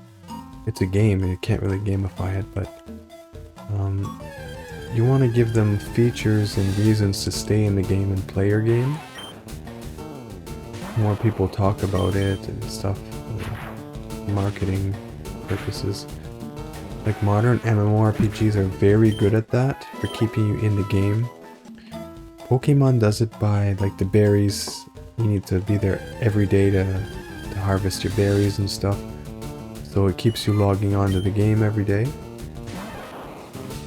it's a game, and you can't really gamify it, but you want to give them features and reasons to stay in the game and play your game. More people talk about it and stuff, marketing purposes. Like modern MMORPGs are very good at that, for keeping you in the game. Pokemon does it by like the berries. You need to be there every day to harvest your berries and stuff. So it keeps you logging on to the game every day.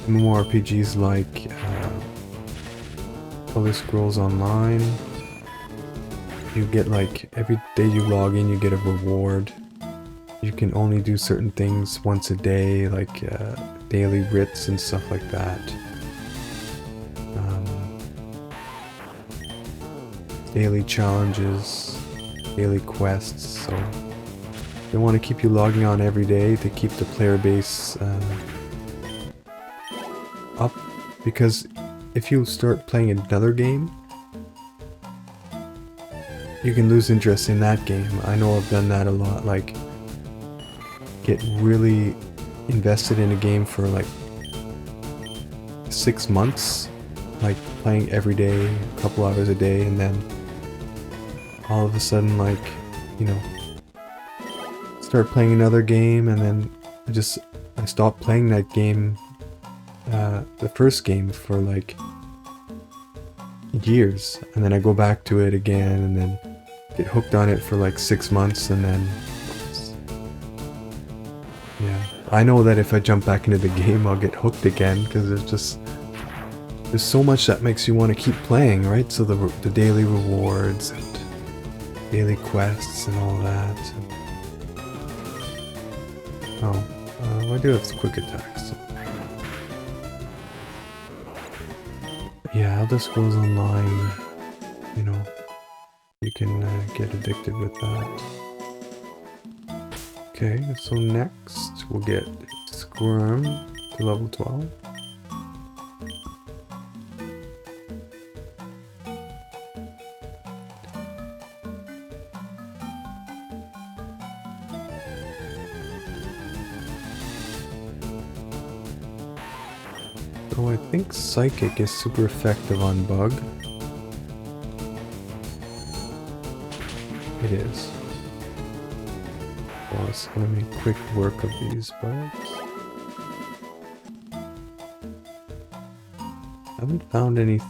MMORPGs like Elder Scrolls Online, you get like every day you log in you get a reward. You can only do certain things once a day, like daily writs and stuff like that. Daily challenges, daily quests, so they want to keep you logging on every day to keep the player base up, because if you start playing another game, you can lose interest in that game. I know I've done that a lot, like get really invested in a game for like 6 months, like playing every day, a couple hours a day, and then all of a sudden, like, you know, start playing another game, and then I stopped playing that game, the first game, for like years, and then I go back to it again, and then get hooked on it for like 6 months, and then yeah, I know that if I jump back into the game, I'll get hooked again, because there's so much that makes you want to keep playing, right? So the daily rewards and daily quests and all that. I do have quick attacks. Yeah, Elder Scrolls Online, you know, you can get addicted with that. Okay, so next we'll get Squirm to level 12. So I think Psychic is super effective on Bug. It is. Well, it's gonna make quick work of these bugs. I haven't found any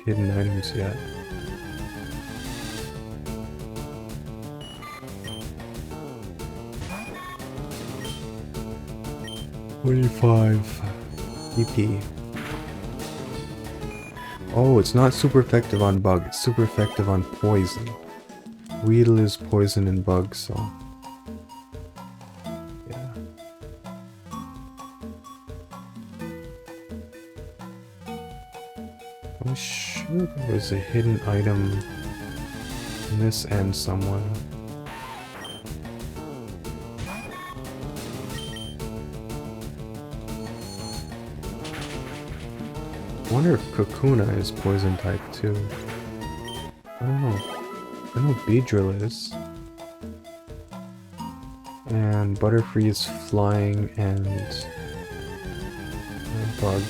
hidden items yet. $25 EP. Oh, it's not super effective on Bug, it's super effective on Poison. Weedle is poison and bug, so yeah. I'm sure there was a hidden item in this end somewhere. I wonder if Kakuna is poison type too. I don't know. I know Beedrill is. And Butterfree is flying and bug.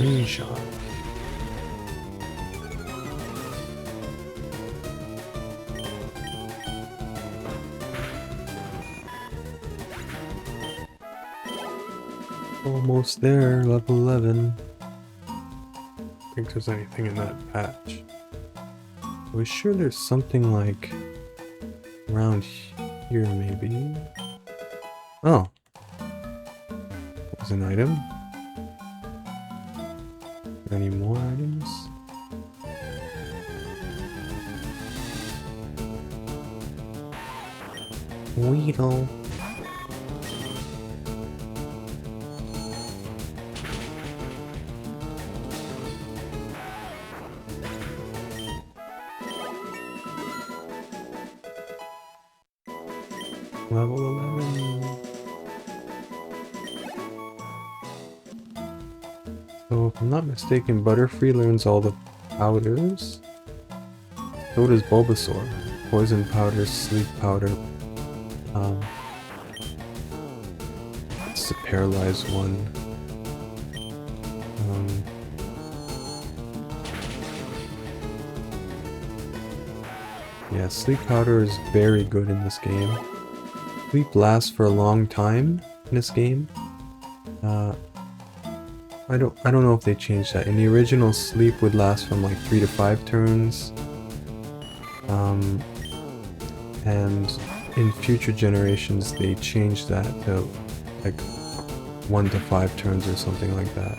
Screenshot. Almost there, level 11. I think there's anything in that patch. I was sure there's something like around here maybe. Oh. There's an item. Any more items? Weedle. Level 11. So if I'm not mistaken, Butterfree learns all the powders. So does Bulbasaur. Poison powder, sleep powder. It's the paralyzed one. Yeah, sleep powder is very good in this game. Sleep lasts for a long time in this game. I don't know if they changed that. In the original, sleep would last from like 3 to 5 turns. And in future generations, they changed that to like 1 to 5 turns or something like that.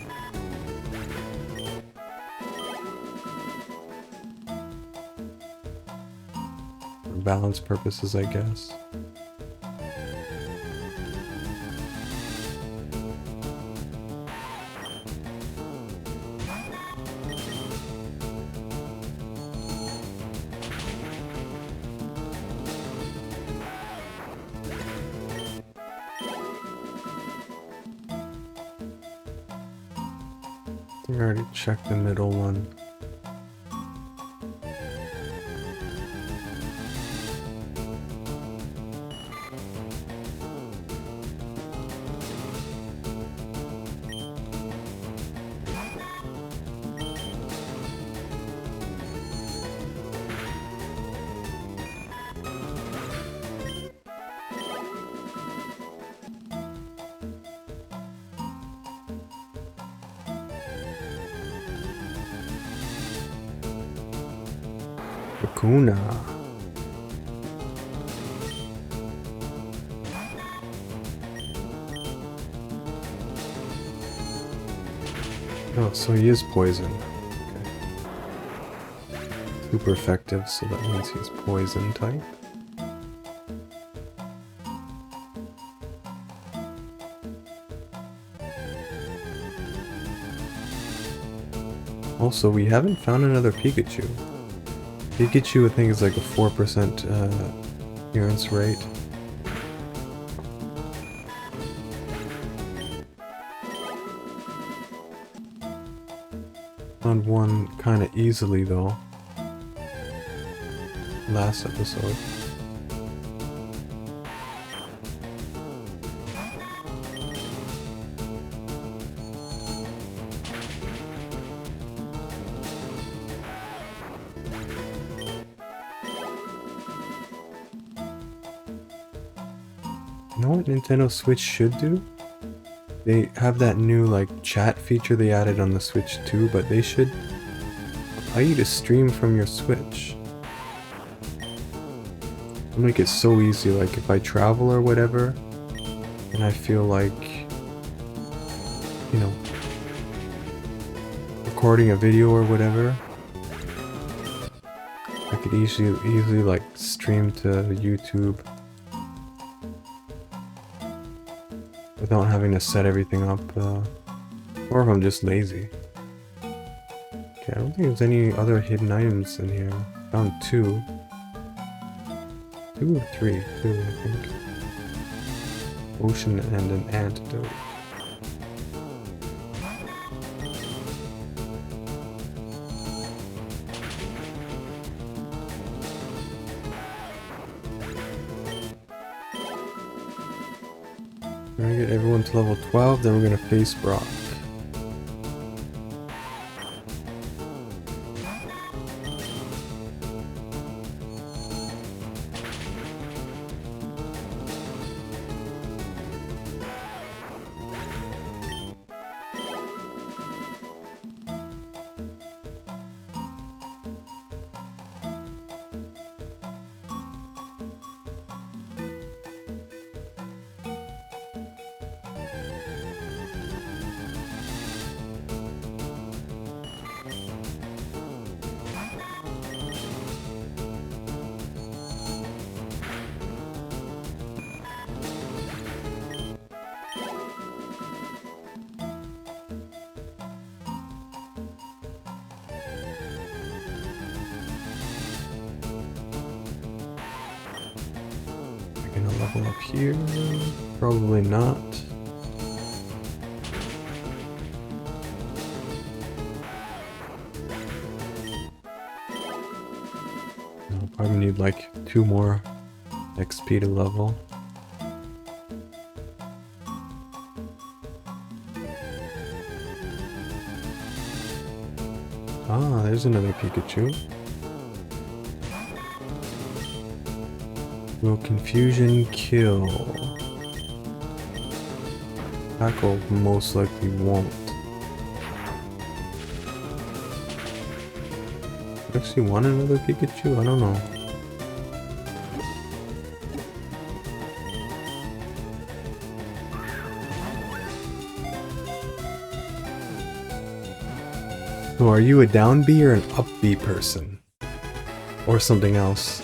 For balance purposes, I guess. I think I already checked the middle one. Kuna. Oh, so he is poison. Okay. Super effective, so that means he's poison type. Also, we haven't found another Pikachu. Pikachu, I think, is like a 4% appearance rate. Found one kind of easily, though. Last episode. You know what Nintendo Switch should do? They have that new like chat feature they added on the Switch too, but they should allow you to stream from your Switch. It'll make it so easy, like if I travel or whatever, and I feel like, you know, recording a video or whatever, I could easily like stream to YouTube without having to set everything up, or if I'm just lazy. Okay, I don't think there's any other hidden items in here. Found 2. 2 or 3? 2, I think. Ocean and an antidote. We're gonna get everyone to level 12, then we're gonna face Brock. Careful up here. Probably not. I'll probably need like 2 more XP to level. Ah, there's another Pikachu. Will confusion kill? Tackle most likely won't. Actually want another Pikachu? I don't know. So are you a down B or an up B person? Or something else?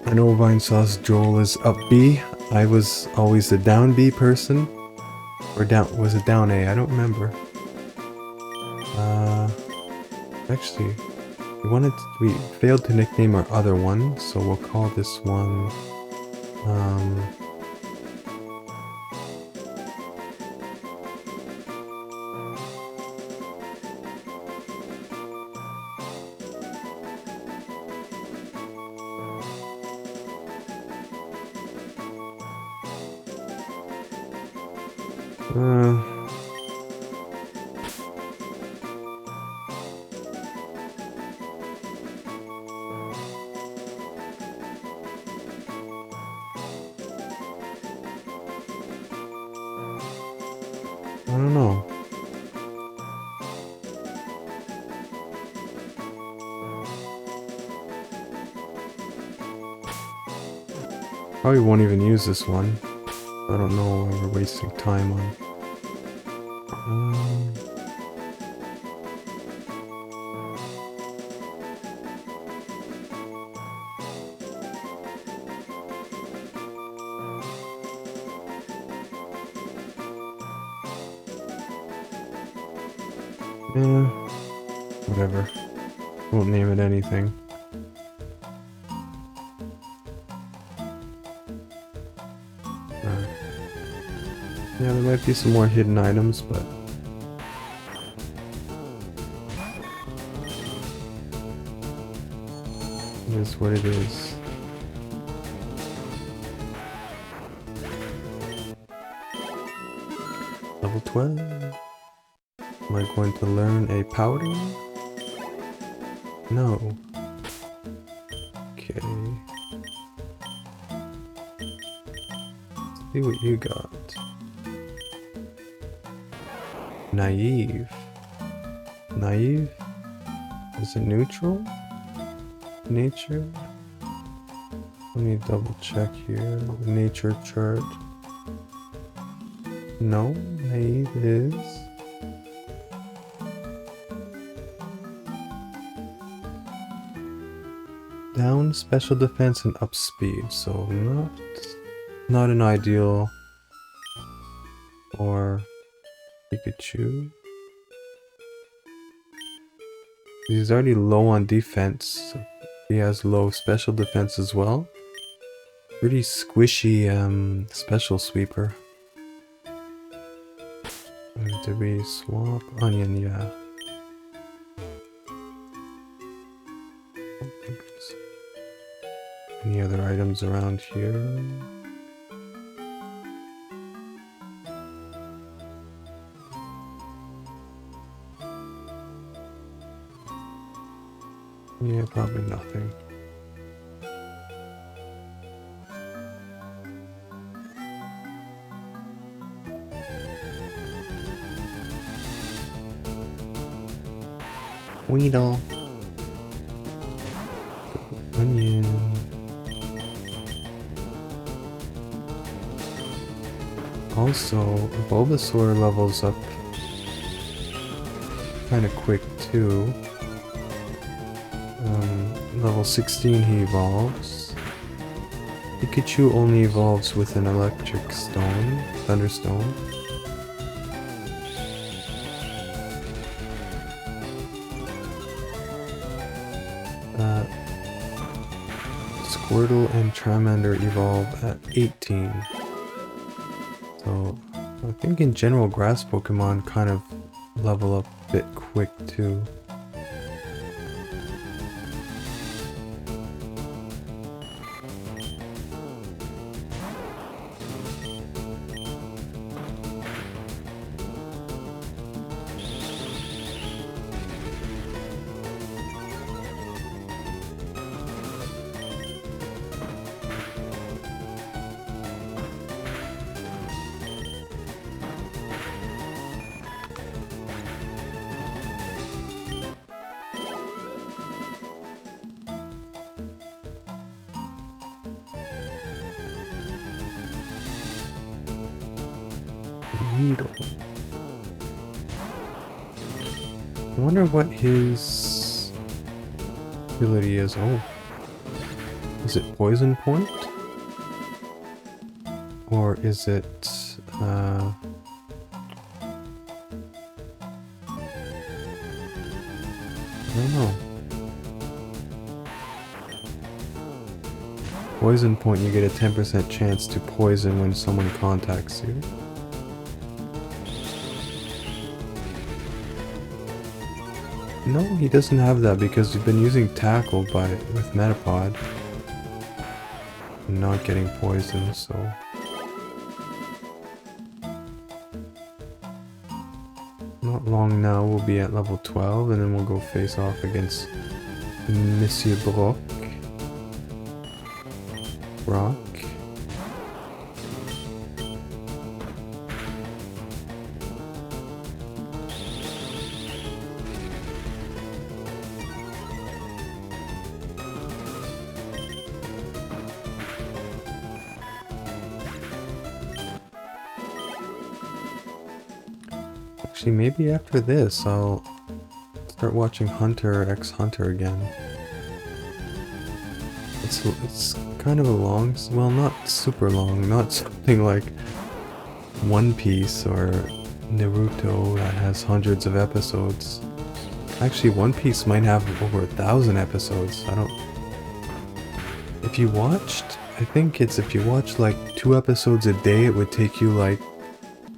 I know Vinesauce Joel is up B. I was always the down B person. Or was it down A? I don't remember. Actually, we failed to nickname our other one, so we'll call this one, I don't know. Probably won't even use this one. I don't know why we're wasting time on. Whatever. Won't name it anything. Yeah, there might be some more hidden items, but it is what it is. Level 12. Am I going to learn a powder? No. Okay. Let's see what you got. Naive. Naive? Is it neutral? Nature? Let me double check here. The nature chart. No, naive is. Down special defense and up speed, so not an ideal for Pikachu. He's already low on defense, so he has low special defense as well. Pretty squishy special sweeper. Did we swap? Onion, yeah. Any other items around here? Yeah, probably nothing. Weedle. Onion. Also, Bulbasaur levels up kind of quick too. Level 16 he evolves. Pikachu only evolves with an electric stone, Thunderstone. Squirtle and Charmander evolve at 18. So I think in general grass Pokemon kind of level up a bit quick too. Needle. I wonder what his ability is. Oh. Is it Poison Point? Or is it, I don't know. Poison Point, you get a 10% chance to poison when someone contacts you. No, he doesn't have that because you've been using Tackle with Metapod. And not getting poisoned, so... Not long now, we'll be at level 12 and then we'll go face off against Monsieur Brock. Actually, maybe after this, I'll start watching Hunter x Hunter again. It's kind of a long, well, not super long, not something like One Piece or Naruto that has hundreds of episodes. Actually, One Piece might have over 1,000 episodes. I don't... If you watched, I think it's if you watch like 2 episodes a day, it would take you like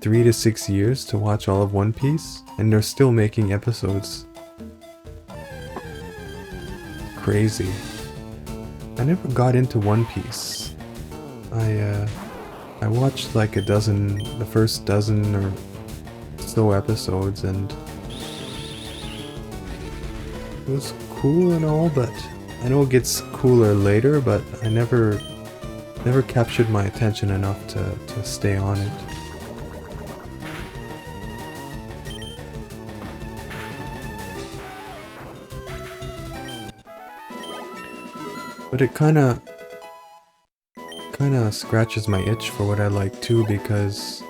3 to 6 years to watch all of One Piece, and they're still making episodes. Crazy. I never got into One Piece. I watched like the first dozen or so episodes, and it was cool and all, but I know it gets cooler later, but I never captured my attention enough to stay on it. But it kinda scratches my itch for what I like too, because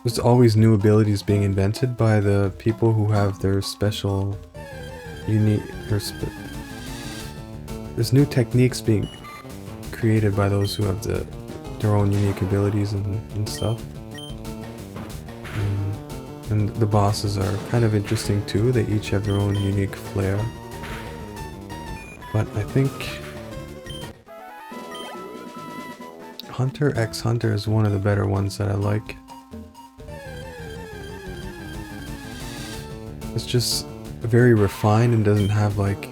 there's always new abilities being invented by the people who have their special, unique, there's new techniques being created by those who have their own unique abilities and stuff. And the bosses are kind of interesting too, they each have their own unique flair. But I think Hunter x Hunter is one of the better ones that I like. It's just very refined and doesn't have like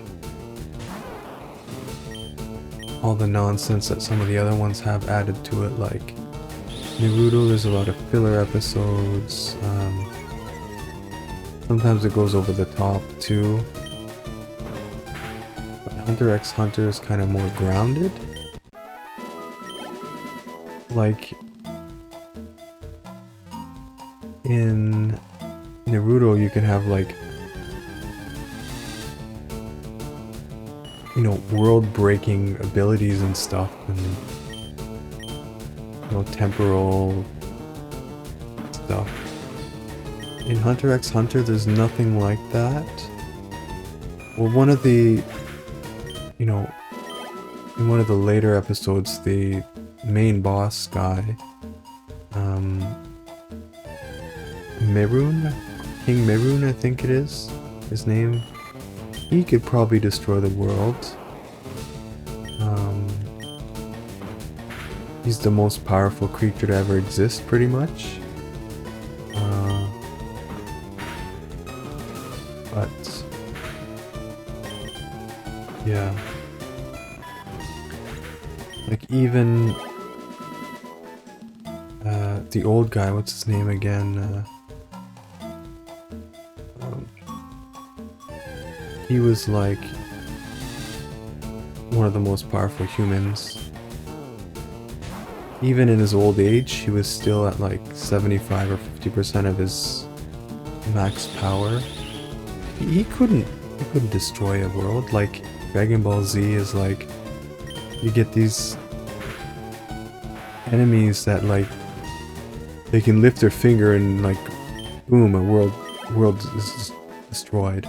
all the nonsense that some of the other ones have added to it, like Naruto. There's a lot of filler episodes. Sometimes it goes over the top too. Hunter x Hunter is kind of more grounded. Like in Naruto, you can have like, you know, world-breaking abilities and stuff, and you know, temporal stuff. In Hunter x Hunter, there's nothing like that. Well, one of the, you know, in one of the later episodes, the main boss guy, Meruun? King Meruun, I think it is, his name. he could probably destroy the world. He's the most powerful creature to ever exist, pretty much. But yeah, like even the old guy, what's his name again? He was like one of the most powerful humans. Even in his old age, he was still at like 75 or 50% of his max power. He couldn't destroy a world. Like Dragon Ball Z is like, you get these enemies that like they can lift their finger and like boom, a world is destroyed.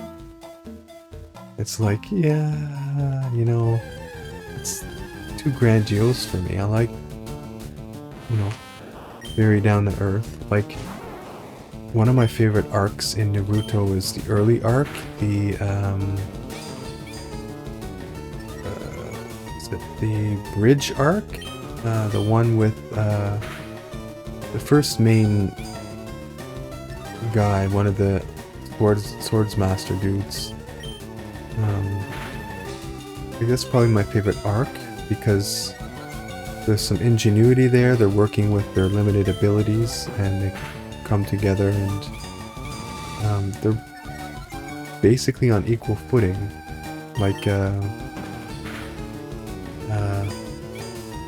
It's like, yeah, you know, it's too grandiose for me. I like, you know, very down to earth. Like, one of my favorite arcs in Naruto is the early arc, the is it the bridge arc? The one with the first main guy, one of the swords master dudes. I think that's probably my favorite arc because there's some ingenuity there. They're working with their limited abilities and they come together and they're basically on equal footing. Like,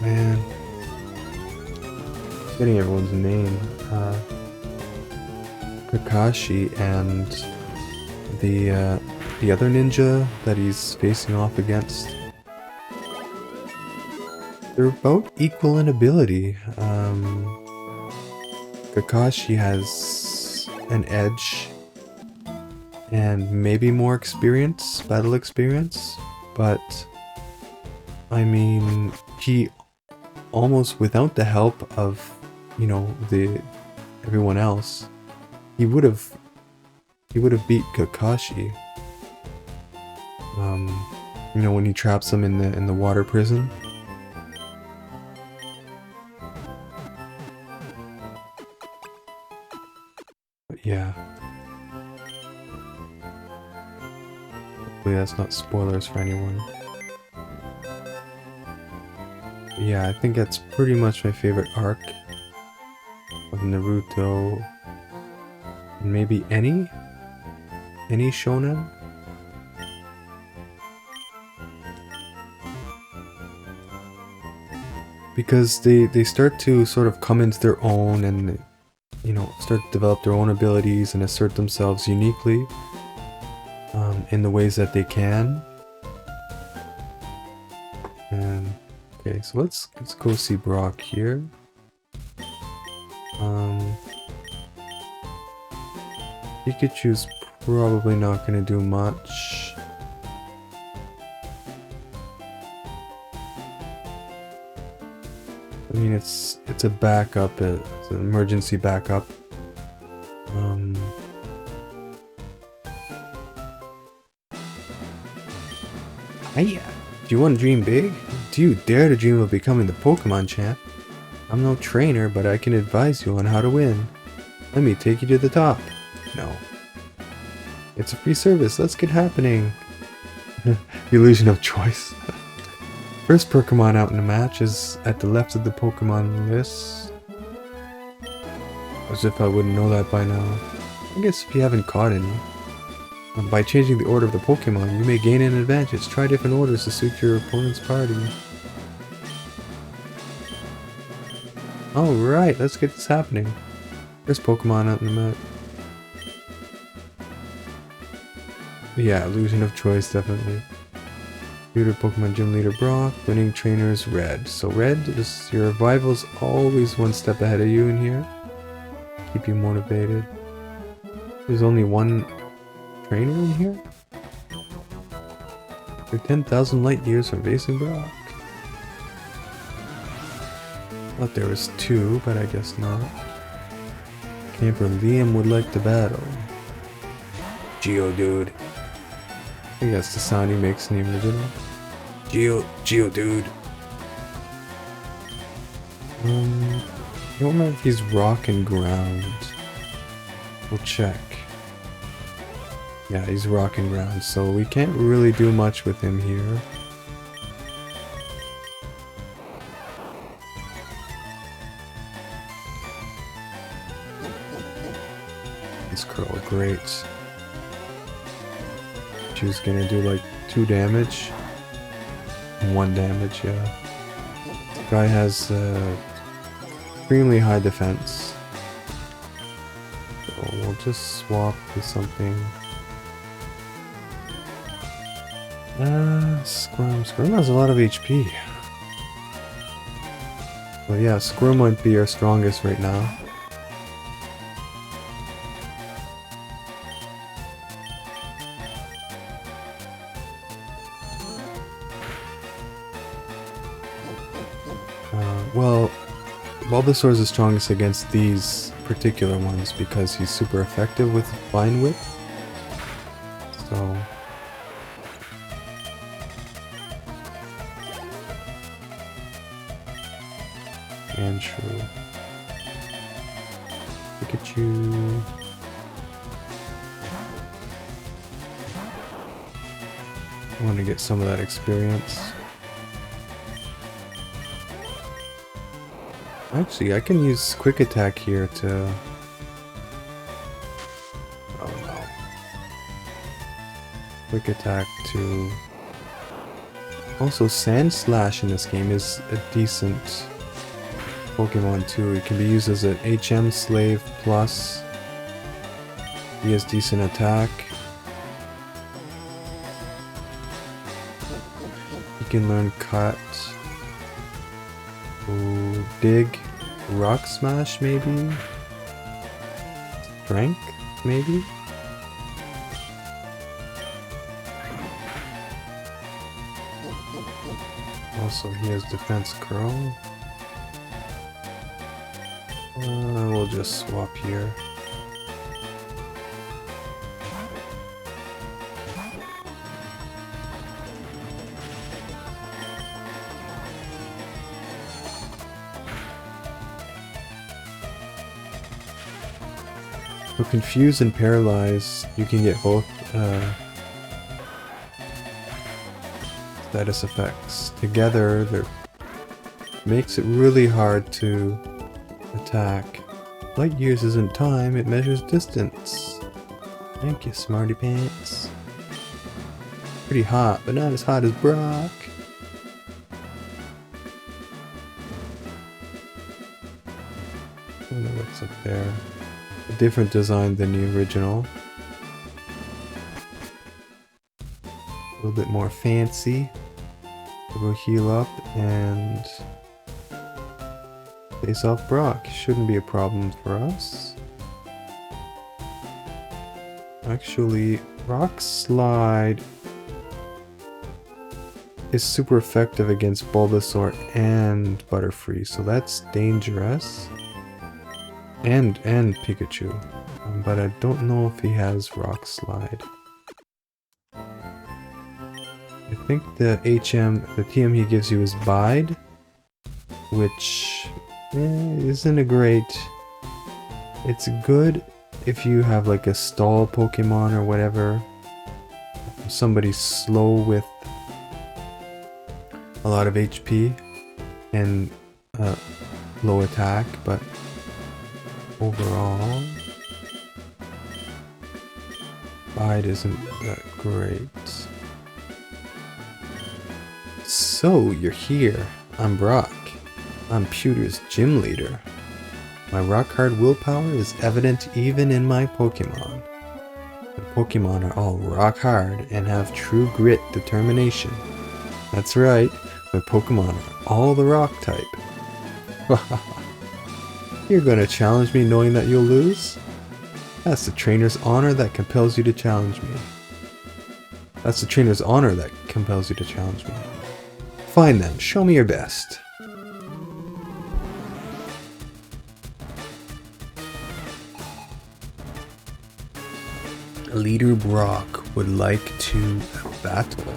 man, getting everyone's name. Kakashi and the other ninja that he's facing off against. They're about equal in ability. Kakashi has an edge and maybe more experience, battle experience, but I mean, he almost without the help of, you know, everyone else, he would have beat Kakashi. You know, when he traps him in the water prison. But yeah. Hopefully that's not spoilers for anyone. But yeah, I think that's pretty much my favorite arc of Naruto. Maybe any shonen? Because they start to sort of come into their own and, you know, start to develop their own abilities and assert themselves uniquely in the ways that they can. And okay, so let's go see Brock here. Pikachu's probably not going to do much. I mean, it's a backup, it's an emergency backup. Hiya! Do you want to dream big? Do you dare to dream of becoming the Pokemon champ? I'm no trainer, but I can advise you on how to win. Let me take you to the top. No. It's a free service, let's get happening. The illusion of choice. First Pokemon out in the match is at the left of the Pokemon list. As if I wouldn't know that by now. I guess if you haven't caught any. By changing the order of the Pokemon, you may gain an advantage. Try different orders to suit your opponent's party. Alright, let's get this happening. First Pokemon out in the map. Yeah, illusion of choice, definitely. Pewter Pokemon Gym Leader Brock, winning trainers Red. So Red is your rival's always one step ahead of you in here. Keep you motivated. There's only one trainer in here? You're 10,000 light years from facing Brock. Thought there was two, but I guess not. Camper Liam would like to battle. Geodude. think that's the sound he makes in the original. Geodude. I don't remember if he's rock and ground. We'll check. Yeah, he's rock and ground, so we can't really do much with him here. This curl, great. She's gonna do like 2 damage. 1 damage, yeah. This guy has extremely high defense. So we'll just swap to something. Scrum. Scrum has a lot of HP. So yeah, Scrum might be our strongest right now. Well, Bulbasaur is the strongest against these particular ones because he's super effective with Vine Whip. So... Andrew. Pikachu. I want to get some of that experience. Actually, I can use Quick Attack here to... Oh no. Quick Attack to... Also, Sand Slash in this game is a decent Pokemon too. It can be used as an HM slave plus. He has decent attack. He can learn Cut. Ooh, Dig. Rock Smash maybe? Strength maybe? Also he has Defense Curl. We'll just swap here. So Confuse and Paralyze, you can get both status effects together. That makes it really hard to attack. Light years isn't time, it measures distance. Thank you, Smarty Pants. Pretty hot, but not as hot as Brock. I don't know what's up there. A different design than the original. A little bit more fancy. We'll heal up and face off Brock. Shouldn't be a problem for us. Actually, Rock Slide is super effective against Bulbasaur and Butterfree, so that's dangerous. And Pikachu. But I don't know if he has Rock Slide. I think the TM he gives you is Bide, which isn't a great... It's good if you have like a stall Pokemon or whatever. Somebody slow with a lot of HP and low attack, but overall, Bide isn't that great. So, you're here. I'm Brock. I'm Pewter's gym leader. My rock-hard willpower is evident even in my Pokemon. My Pokemon are all rock-hard and have true grit determination. That's right, my Pokemon are all the rock type. You're gonna challenge me knowing that you'll lose? That's the trainer's honor that compels you to challenge me. That's the trainer's honor that compels you to challenge me. Fine then, show me your best. Leader Brock would like to battle.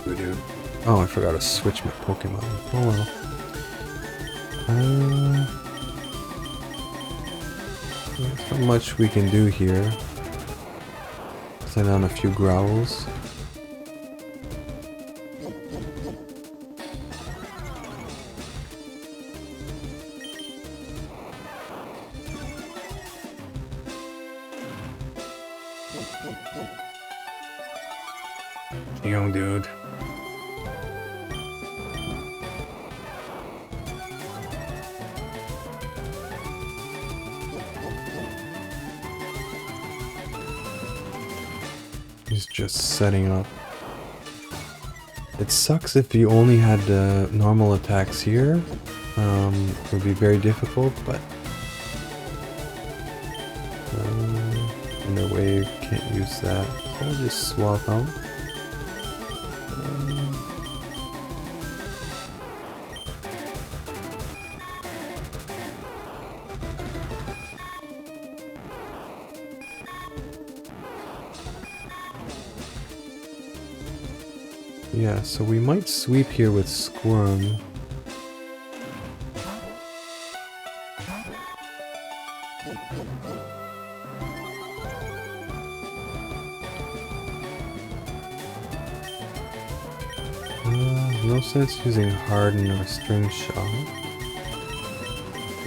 Dude. Oh, I forgot to switch my Pokemon. Oh well. There's not much we can do here. Send on a few growls. Young dude. He's just setting up. It sucks if you only had normal attacks here. It would be very difficult, but in a way you can't use that. So I'll just swap out. Yeah, so we might sweep here with Squirm. No sense using Harden or String Shot.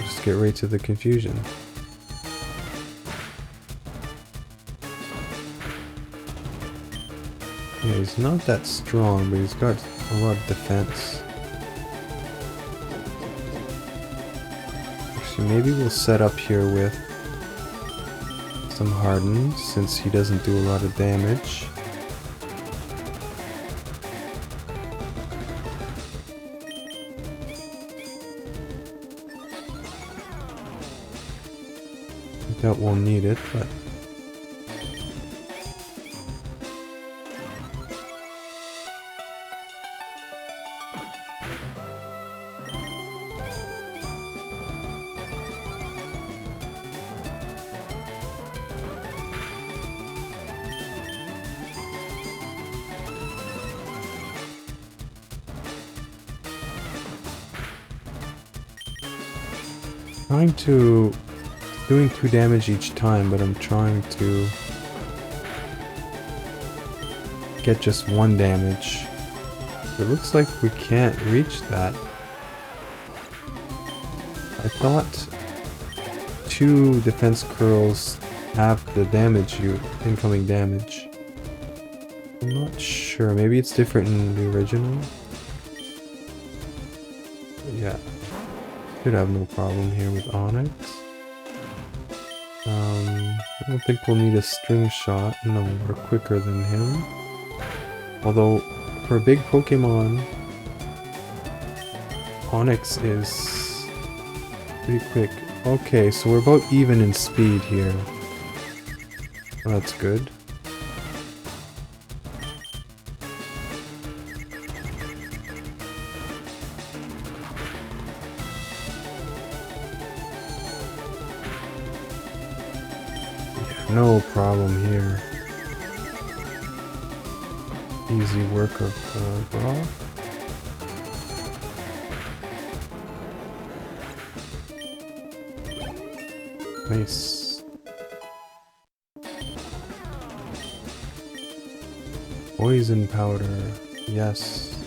Just get right to the confusion. Yeah, he's not that strong, but he's got a lot of defense. Actually, maybe we'll set up here with some Harden, since he doesn't do a lot of damage. I doubt we'll need it, but... trying to... doing 2 damage each time, but I'm trying to get just 1 damage. It looks like we can't reach that. I thought 2 defense curls have the damage, incoming damage. I'm not sure, maybe it's different in the original. Yeah. Should have no problem here with Onyx. I don't think we'll need a String Shot. No, we're quicker than him. Although, for a big Pokemon, Onyx is pretty quick. Okay, so we're about even in speed here. Well, that's good. No problem here. Easy work of Brawl. Nice. Poison powder. Yes.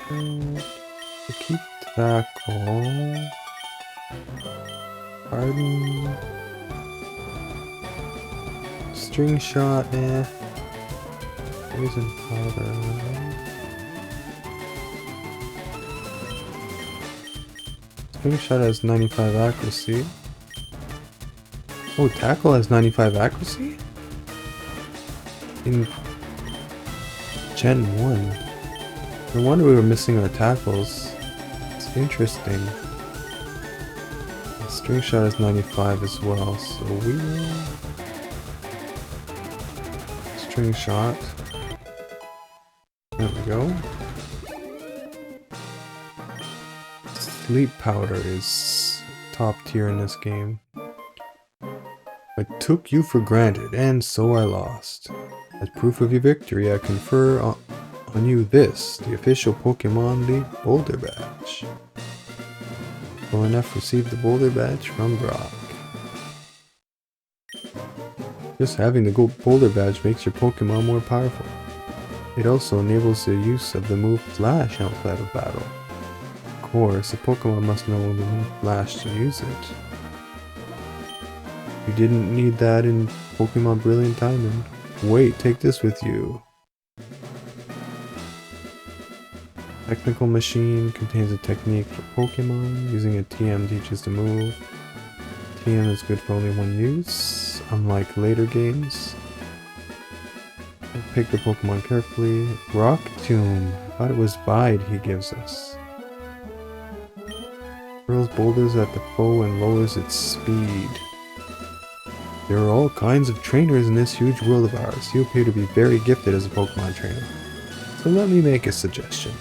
To keep tackle. Pardon. String Shot, eh. Poison powder. String Shot has 95 accuracy. Oh, Tackle has 95 accuracy? In Gen 1. No wonder we were missing our tackles. It's interesting. String Shot has 95 as well, so we will... String Shot. There we go. Sleep Powder is top tier in this game. But I took you for granted, and so I lost. As proof of your victory, I confer on you this, the official Pokemon League Boulder Badge. WilNF received the Boulder Badge from Brock. Just having the Boulder Badge makes your Pokemon more powerful. It also enables the use of the move Flash outside of battle. Of course, a Pokemon must know the move Flash to use it. You didn't need that in Pokemon Brilliant Diamond. Wait, take this with you. Technical Machine contains a technique for Pokemon. Using a TM teaches the move. TM is good for only one use, unlike later games. Pick the Pokemon carefully. Rock Tomb. Thought it was Bide he gives us. Hurls boulders at the foe and lowers its speed. There are all kinds of trainers in this huge world of ours. You appear to be very gifted as a Pokemon trainer. So let me make a suggestion.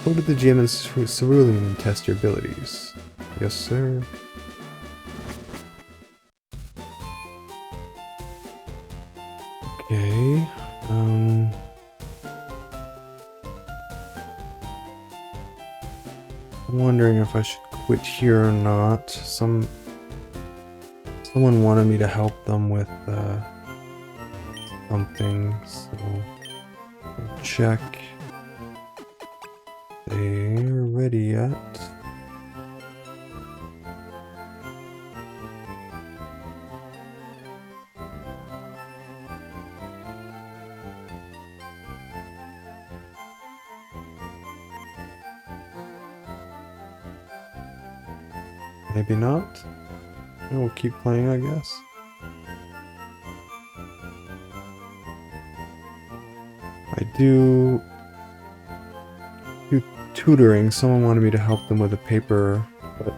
Go to the gym and cerulean and test your abilities. Yes, sir. Okay. I'm wondering if I should quit here or not. Someone wanted me to help them with something, so I'll check. They're ready yet? Maybe not. We'll keep playing, I guess. I do tutoring. Someone wanted me to help them with a paper, but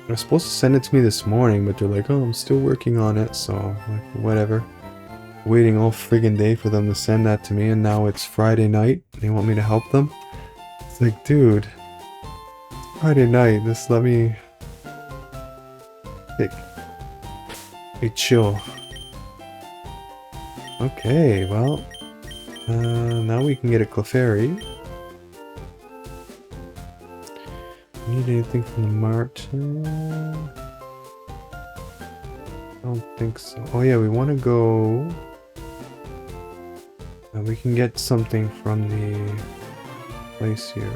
they're supposed to send it to me this morning, but they're like, oh, I'm still working on it, so like, whatever. Waiting all friggin' day for them to send that to me, and now it's Friday night. They want me to help them. It's like, dude, it's Friday night. Just let me chill. Okay, well, now we can get a Clefairy. Need anything from the mart? I don't think so. Oh yeah, we want to go. We can get something from the place here.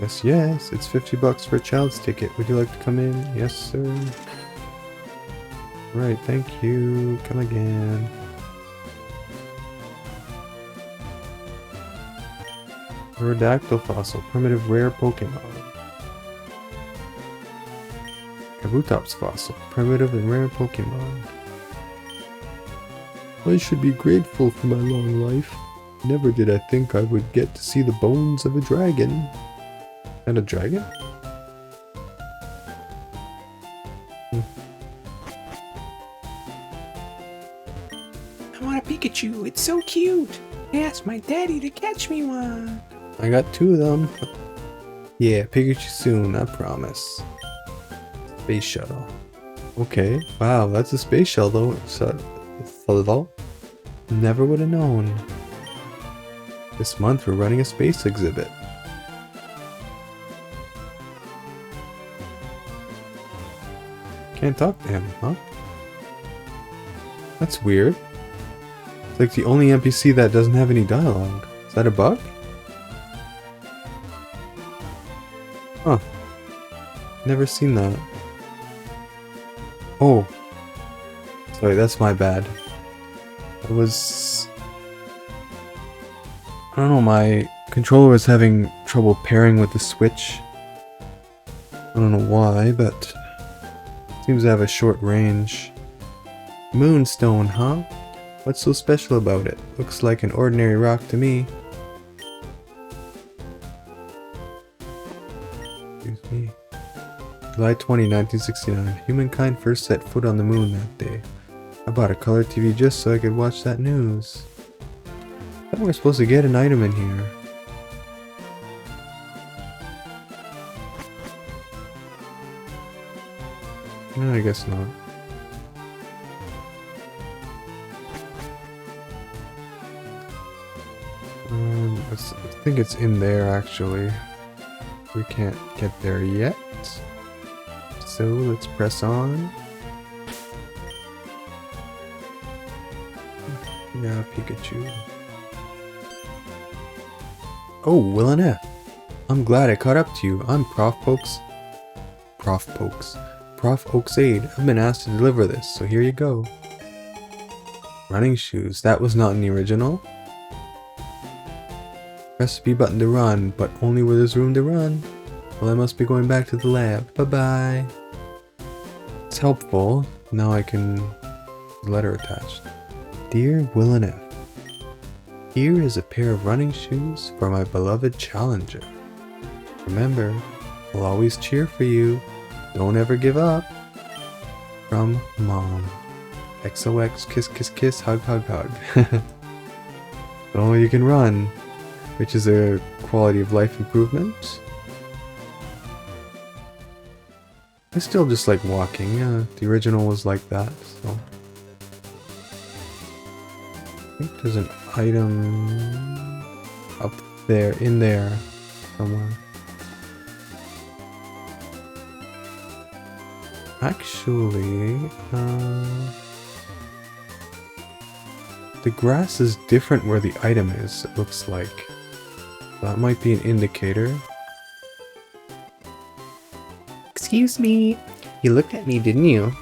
Yes, yes, it's $50 for a child's ticket. Would you like to come in? Yes, sir. Right, thank you. Come again. Aerodactyl fossil, primitive rare Pokemon. Kabutops fossil, primitive and rare Pokemon. I should be grateful for my long life. Never did I think I would get to see the bones of a dragon. And a dragon? I want a Pikachu. It's so cute. I asked my daddy to catch me one. I got 2 of them. Yeah, Pikachu soon, I promise. Space shuttle. Okay, wow, that's a space shuttle. Never would have known. This month we're running a space exhibit. Can't talk to him, huh? That's weird. It's like the only NPC that doesn't have any dialogue. Is that a bug? Huh. Never seen that. Oh. Sorry, that's my bad. I don't know, my controller was having trouble pairing with the Switch. I don't know why, but seems to have a short range. Moonstone, huh? What's so special about it? Looks like an ordinary rock to me. Excuse me. July 20, 1969. Humankind first set foot on the moon that day. I bought a color TV just so I could watch that news. I thought we were supposed to get an item in here. No, I guess not. I think it's in there actually. We can't get there yet. So let's press on. Yeah, Pikachu. Oh, WilNF. I'm glad I caught up to you. I'm Prof Oaksaid. I've been asked to deliver this, so here you go. Running shoes. That was not in the original. Press the B button to run, but only where there's room to run. Well, I must be going back to the lab. Bye-bye. It's helpful. Now I can... letter attached. Dear WilNF, here is a pair of running shoes for my beloved challenger. Remember, I'll always cheer for you. Don't ever give up. From Mom. XOX, kiss, kiss, kiss, hug, hug, hug. So you can run, which is a quality of life improvement. I still just like walking. The original was like that, so. I think there's an item up there, in there, somewhere. Actually, the grass is different where the item is, it looks like. That might be an indicator. Excuse me. You looked at me, didn't you?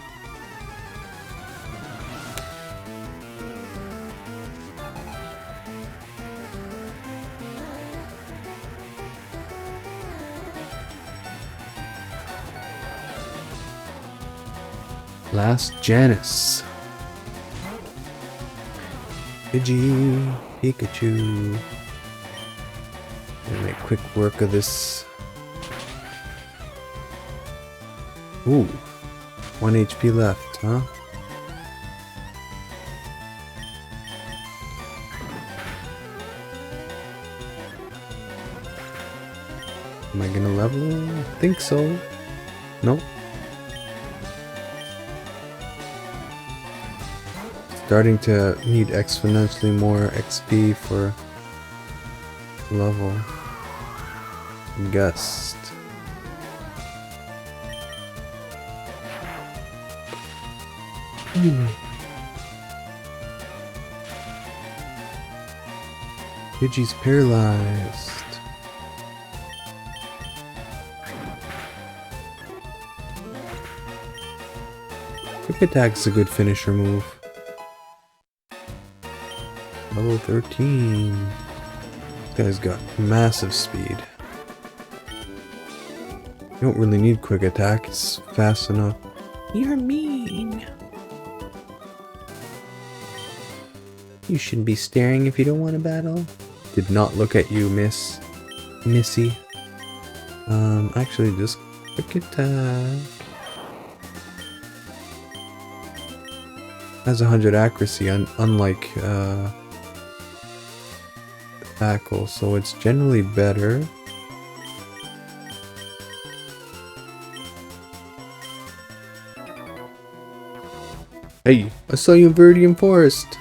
Last Janice. Pidgey, Pikachu. Gonna make quick work of this. Ooh, 1 HP left, huh? Am I gonna level? I think so. Nope. Starting to need exponentially more XP for level. Gust. Pidgey's paralyzed. Quick attack's a good finisher move. Level 13. This guy's got massive speed. You don't really need quick attack, it's fast enough. You're mean. You shouldn't be staring if you don't want to battle. Did not look at you, Missy. Actually just quick attack. Has 100 accuracy, unlike tackle, so it's generally better. Hey, I saw you in Veridian Forest.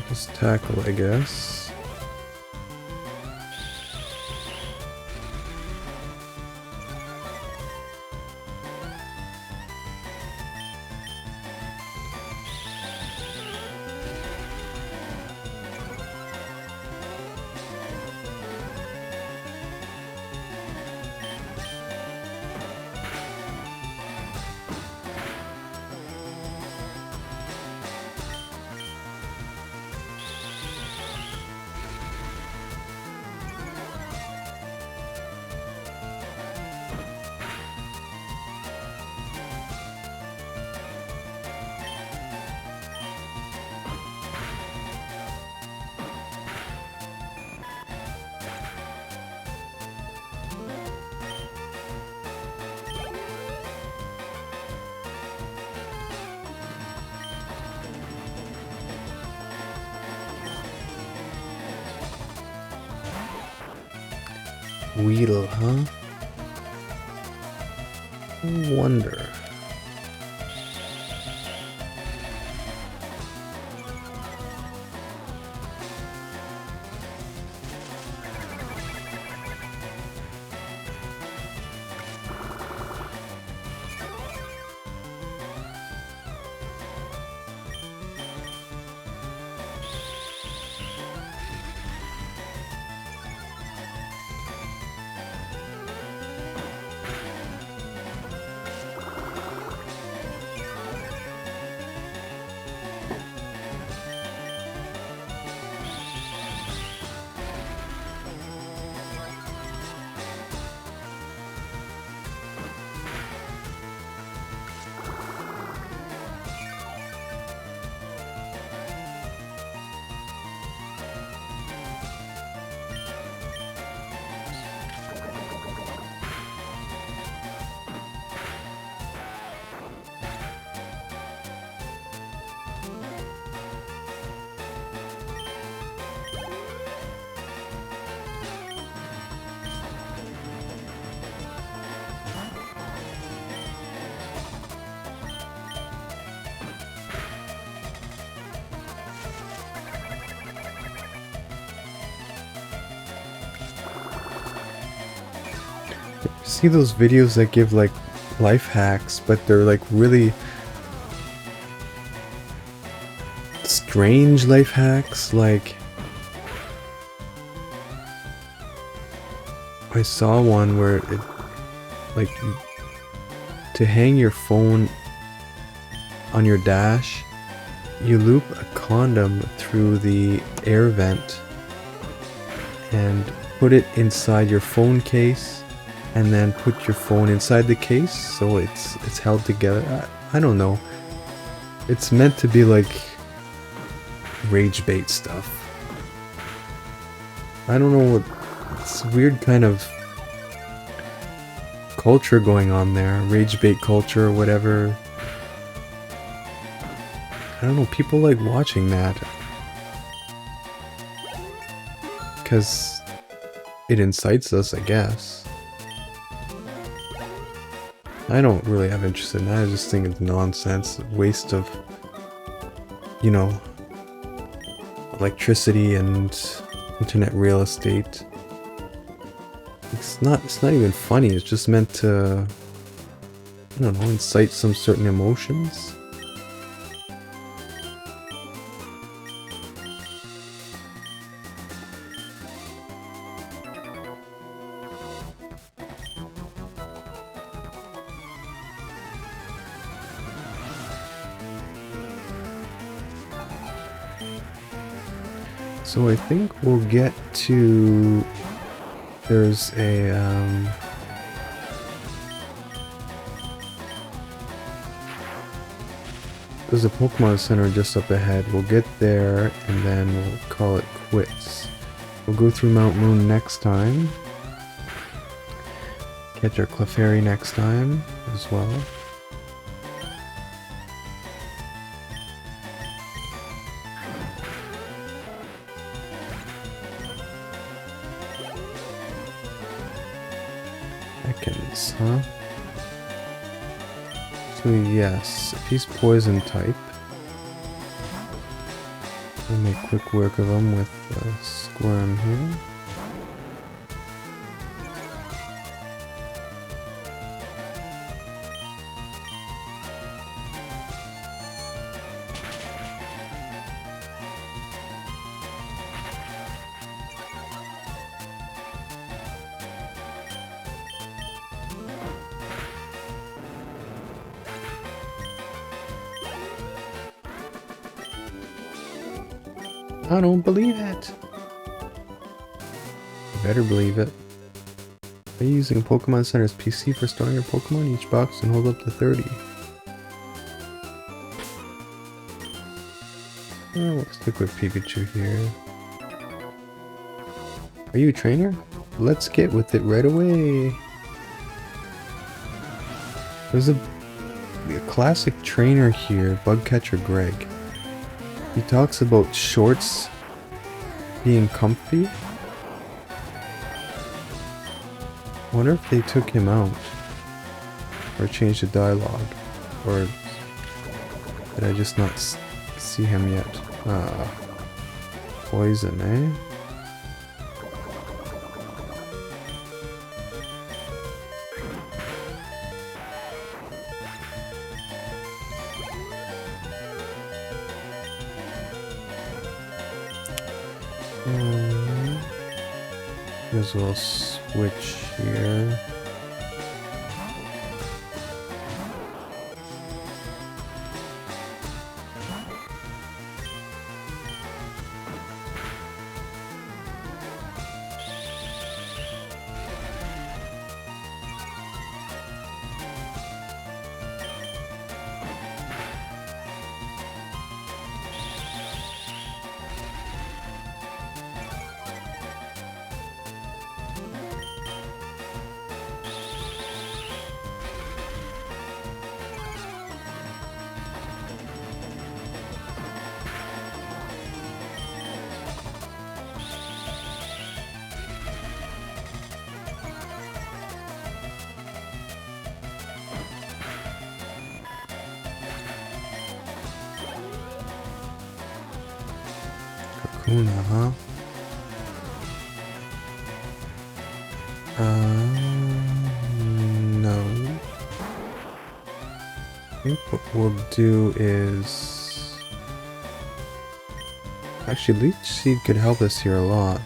Just tackle, I guess. Weedle, huh? Wonder. See those videos that give like life hacks, but they're like really strange life hacks. Like I saw one where it like to hang your phone on your dash, you loop a condom through the air vent and put it inside your phone case, and then put your phone inside the case so it's held together. I don't know. It's meant to be like rage bait stuff. I don't know what, it's weird kind of culture going on there. Rage bait culture or whatever. I don't know, people like watching that. Because it incites us, I guess. I don't really have interest in that. I just think it's nonsense, a waste of, you know, electricity and internet real estate. It's not even funny. It's just meant to, I don't know, incite some certain emotions. So I think we'll get to, there's a, there's a Pokemon Center just up ahead. We'll get there and then we'll call it quits. We'll go through Mount Moon next time. Catch our Clefairy next time as well. Huh? So yes, if he's poison type, we'll make quick work of him with Squirm here. I don't believe it. You better believe it. Are you using Pokemon Center's PC for storing your Pokemon? Each box can hold up to 30. Oh, we'll stick with Pikachu here. Are you a trainer? Let's get with it right away. There's a classic trainer here, Bugcatcher Greg. He talks about shorts being comfy. wonder if they took him out. Or changed the dialogue. Or did I just not see him yet? Poison, eh? As well switch here. Kakuna, huh? No. I think what we'll do is... Actually, Leech Seed could help us here a lot.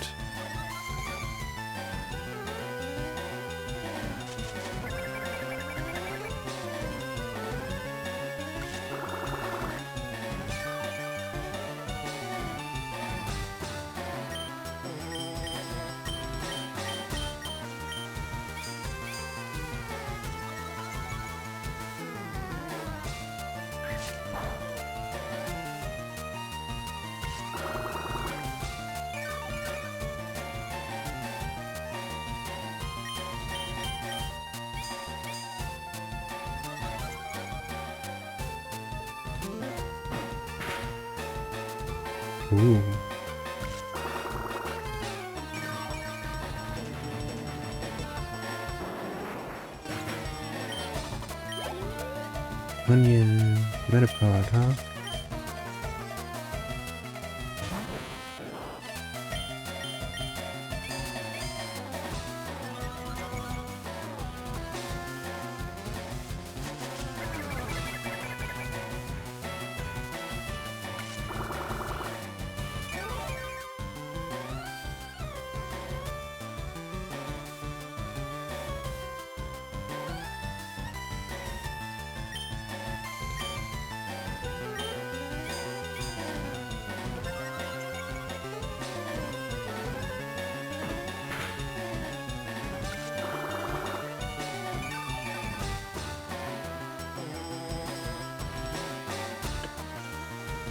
Ooh. Onion Metapod, huh?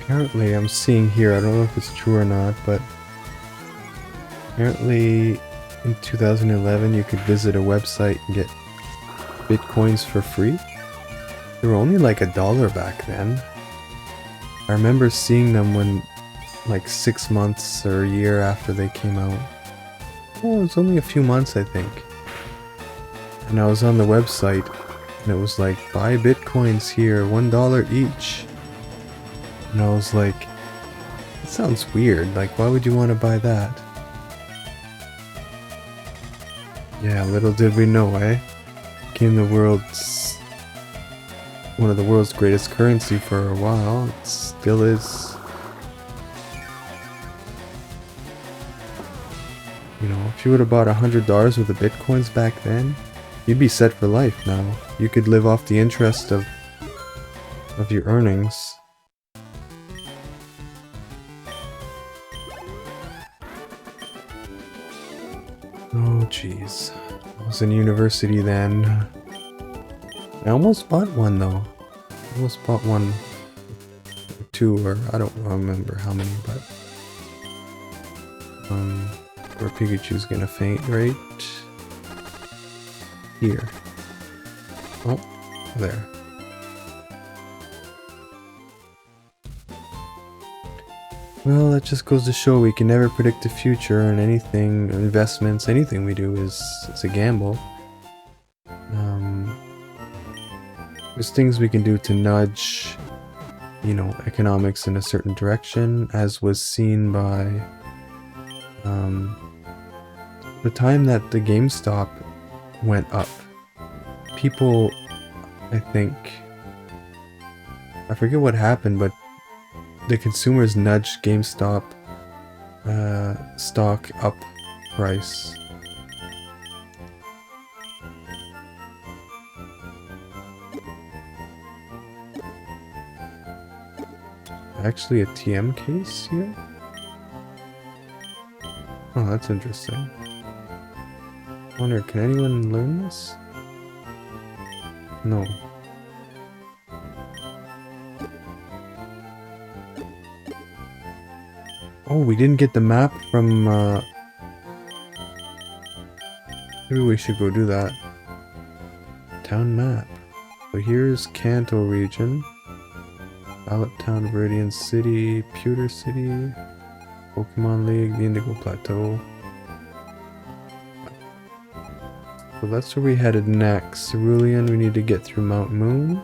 Apparently, I'm seeing here, I don't know if it's true or not, but apparently in 2011 you could visit a website and get bitcoins for free. They were only like $1 back then. I remember seeing them when like 6 months or a year after they came out. Oh, it was only a few months, I think. And I was on the website and it was like, buy bitcoins here, $1 each. And I was like, that sounds weird, like why would you want to buy that? Yeah, little did we know, eh? Became the world's... one of the world's greatest currency for a while. It still is. You know, if you would have bought $100 worth of bitcoins back then, you'd be set for life now. You could live off the interest of your earnings. Oh jeez, I was in university then. I almost bought one though. I almost bought one, or two, or I don't remember how many, but where Pikachu's gonna faint right here. Oh, there. Well, that just goes to show we can never predict the future, and anything, investments, anything we do is a gamble. There's things we can do to nudge, you know, economics in a certain direction, as was seen by the time that the GameStop went up. People, I think, I forget what happened, but the consumers nudged GameStop stock up price. Actually a TM case here? Oh, that's interesting. Wonder, can anyone learn this? No. Oh, we didn't get the map from, maybe we should go do that. Town map. So here's Kanto region. Ballot Town, Veridian City, Pewter City, Pokemon League, the Indigo Plateau. So that's where we headed next. Cerulean, we need to get through Mount Moon.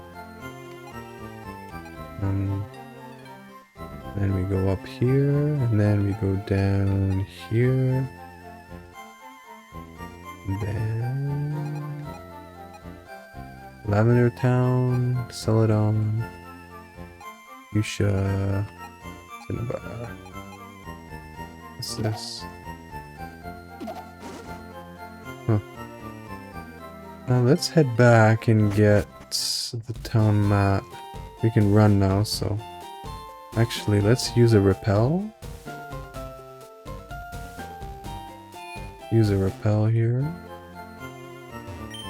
Then we go up here, and then we go down here. And then Lavender Town, Celadon, Fuchsia, Cinnabar. What's this? Huh. Now let's head back and get the town map. We can run now, so... Actually, let's use a repel. Use a repel here.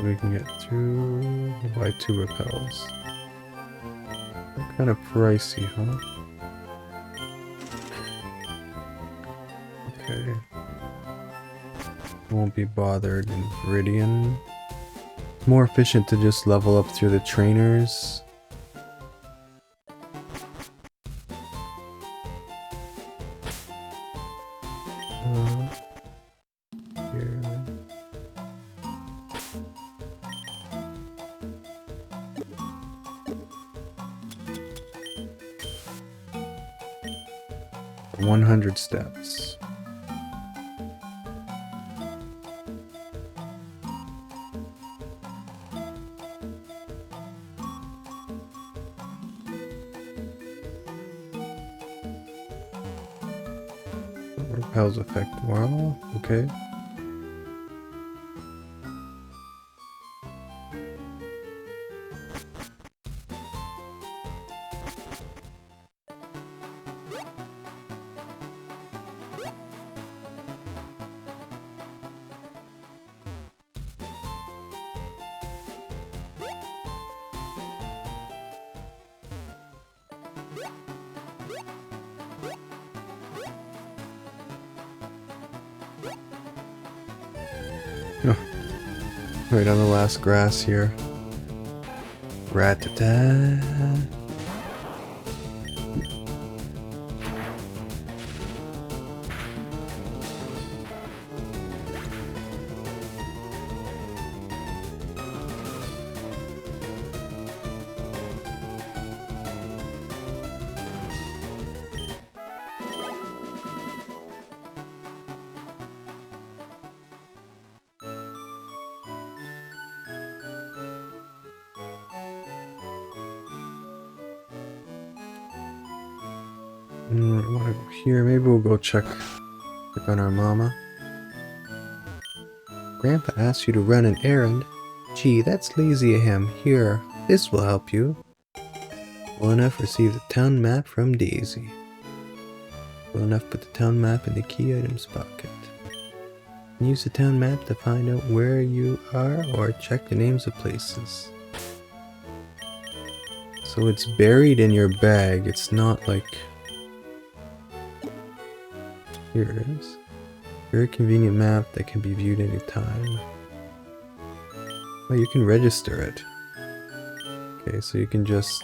We can get through by 2 repels. They're kind of pricey, huh? Okay. Won't be bothered in Veridian. More efficient to just level up through the trainers. Here. For 100 steps. Repels effect while, okay. Oh, right on the last grass here. Rat-ta-ta. I want to go here. Maybe we'll go check on our mama. Grandpa asked you to run an errand. Gee, that's lazy of him. Here, this will help you. WilNF received a town map from Daisy. WilNF put the town map in the key items bucket. Use the town map to find out where you are or check the names of places. So it's buried in your bag. It's not like... Here it is. Very convenient map that can be viewed anytime. Oh, you can register it. Okay, so you can just...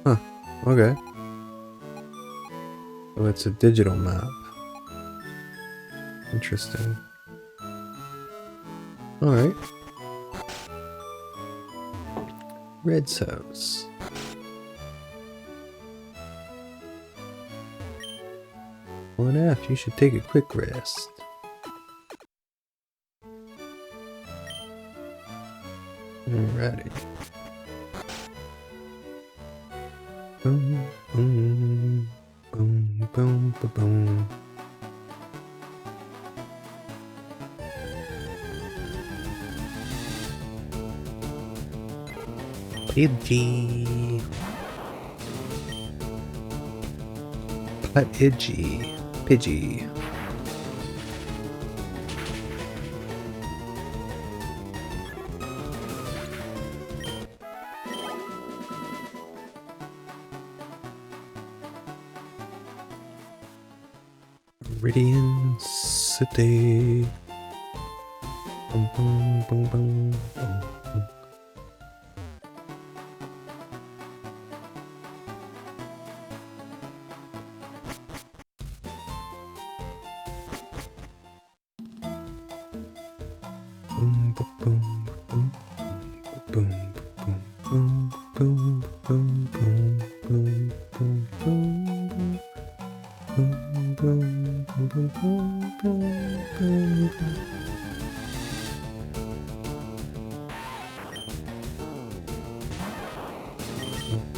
Huh, okay. So it's a digital map. Interesting. Alright. Red's house. WilNF, you should take a quick rest. Alrighty. Boom, boom, boom, boom, boom, boom. Pidgey. Pidgey. Pidgey. Veridian City. Boom, boom, boom, boom, boom, boom. Boom, boom, boom, boom, boom, boom, boom, boom, boom, boom, boom, boom. Boom, boom, boom, boom, boom, boom, boom, boom.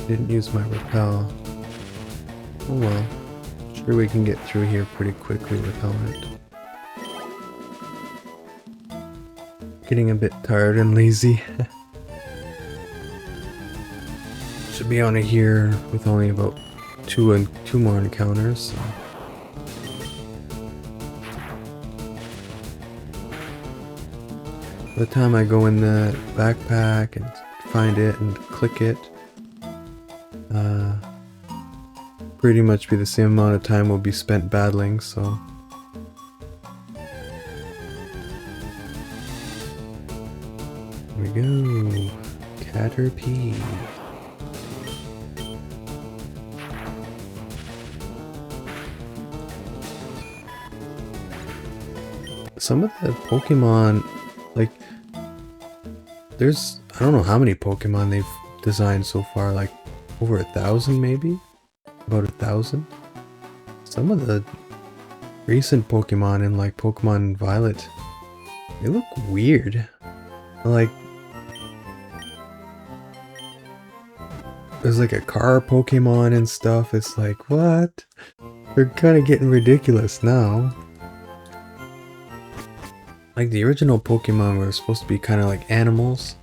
Didn't use my repel. Oh well. Sure we can get through here pretty quickly without it. Getting a bit tired and lazy. Should be on it here with only about two more encounters. So. By the time I go in the backpack and find it and click it, pretty much be the same amount of time will be spent battling, so. Here we go. Caterpie. Some of the Pokemon, like, there's, I don't know how many Pokemon they've designed so far, like over 1,000 maybe? About 1,000? Some of the recent Pokemon in like Pokemon Violet, they look weird. Like, there's like a car Pokemon and stuff. It's like, what? They're kind of getting ridiculous now. Like the original Pokemon were supposed to be kind of like animals.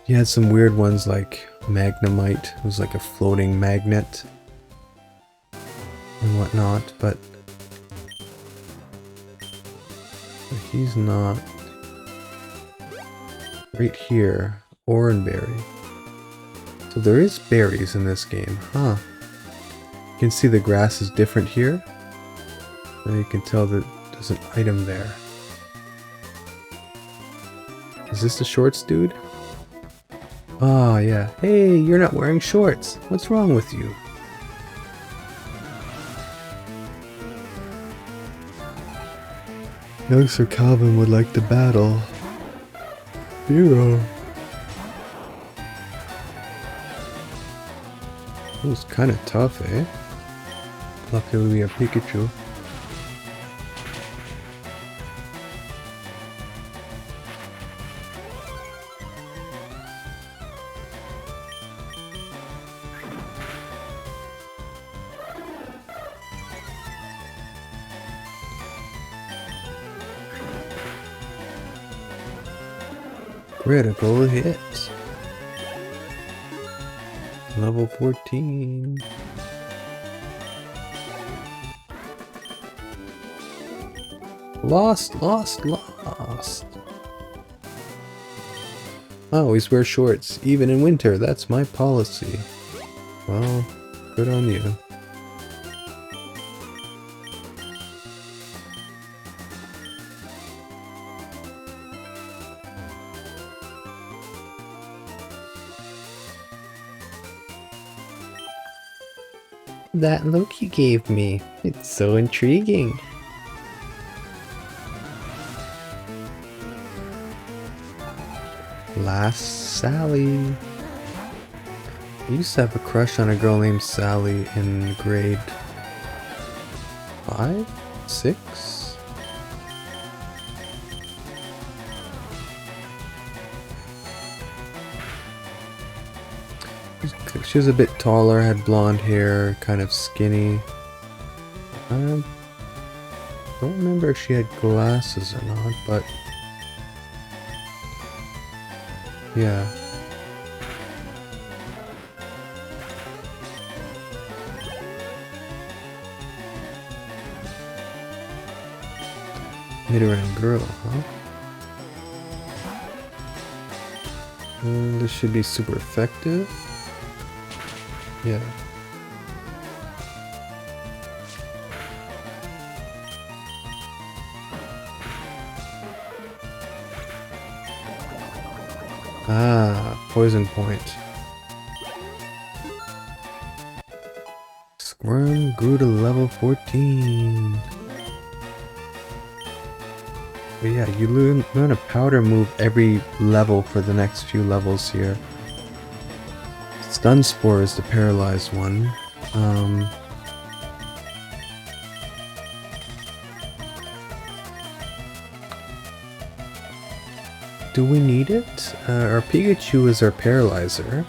You had some weird ones like Magnemite, it was like a floating magnet and whatnot, but he's not. Right here, Oranberry. So there is berries in this game, huh? You can see the grass is different here. And you can tell that there's an item there. Is this the shorts dude? Oh yeah. Hey, you're not wearing shorts. What's wrong with you? Youngster Calvin would like to battle. Hero. It was kind of tough, eh? Luckily we have Pikachu. Critical hit. Level 14. Lost. I always wear shorts, even in winter. That's my policy. Well, good on you. That look you gave me, it's so intriguing. Last Sally. I used to have a crush on a girl named Sally in grade 5? 6? She was a bit taller, had blonde hair, kind of skinny. I don't remember if she had glasses or not, but yeah. Mid-rank girl, huh? This should be super effective. Yeah. Ah, poison point. Squirm grew to level 14. But yeah, you learn a powder move every level for the next few levels here. Stun Spore is the paralyzed one. Do we need it? Our Pikachu is our paralyzer.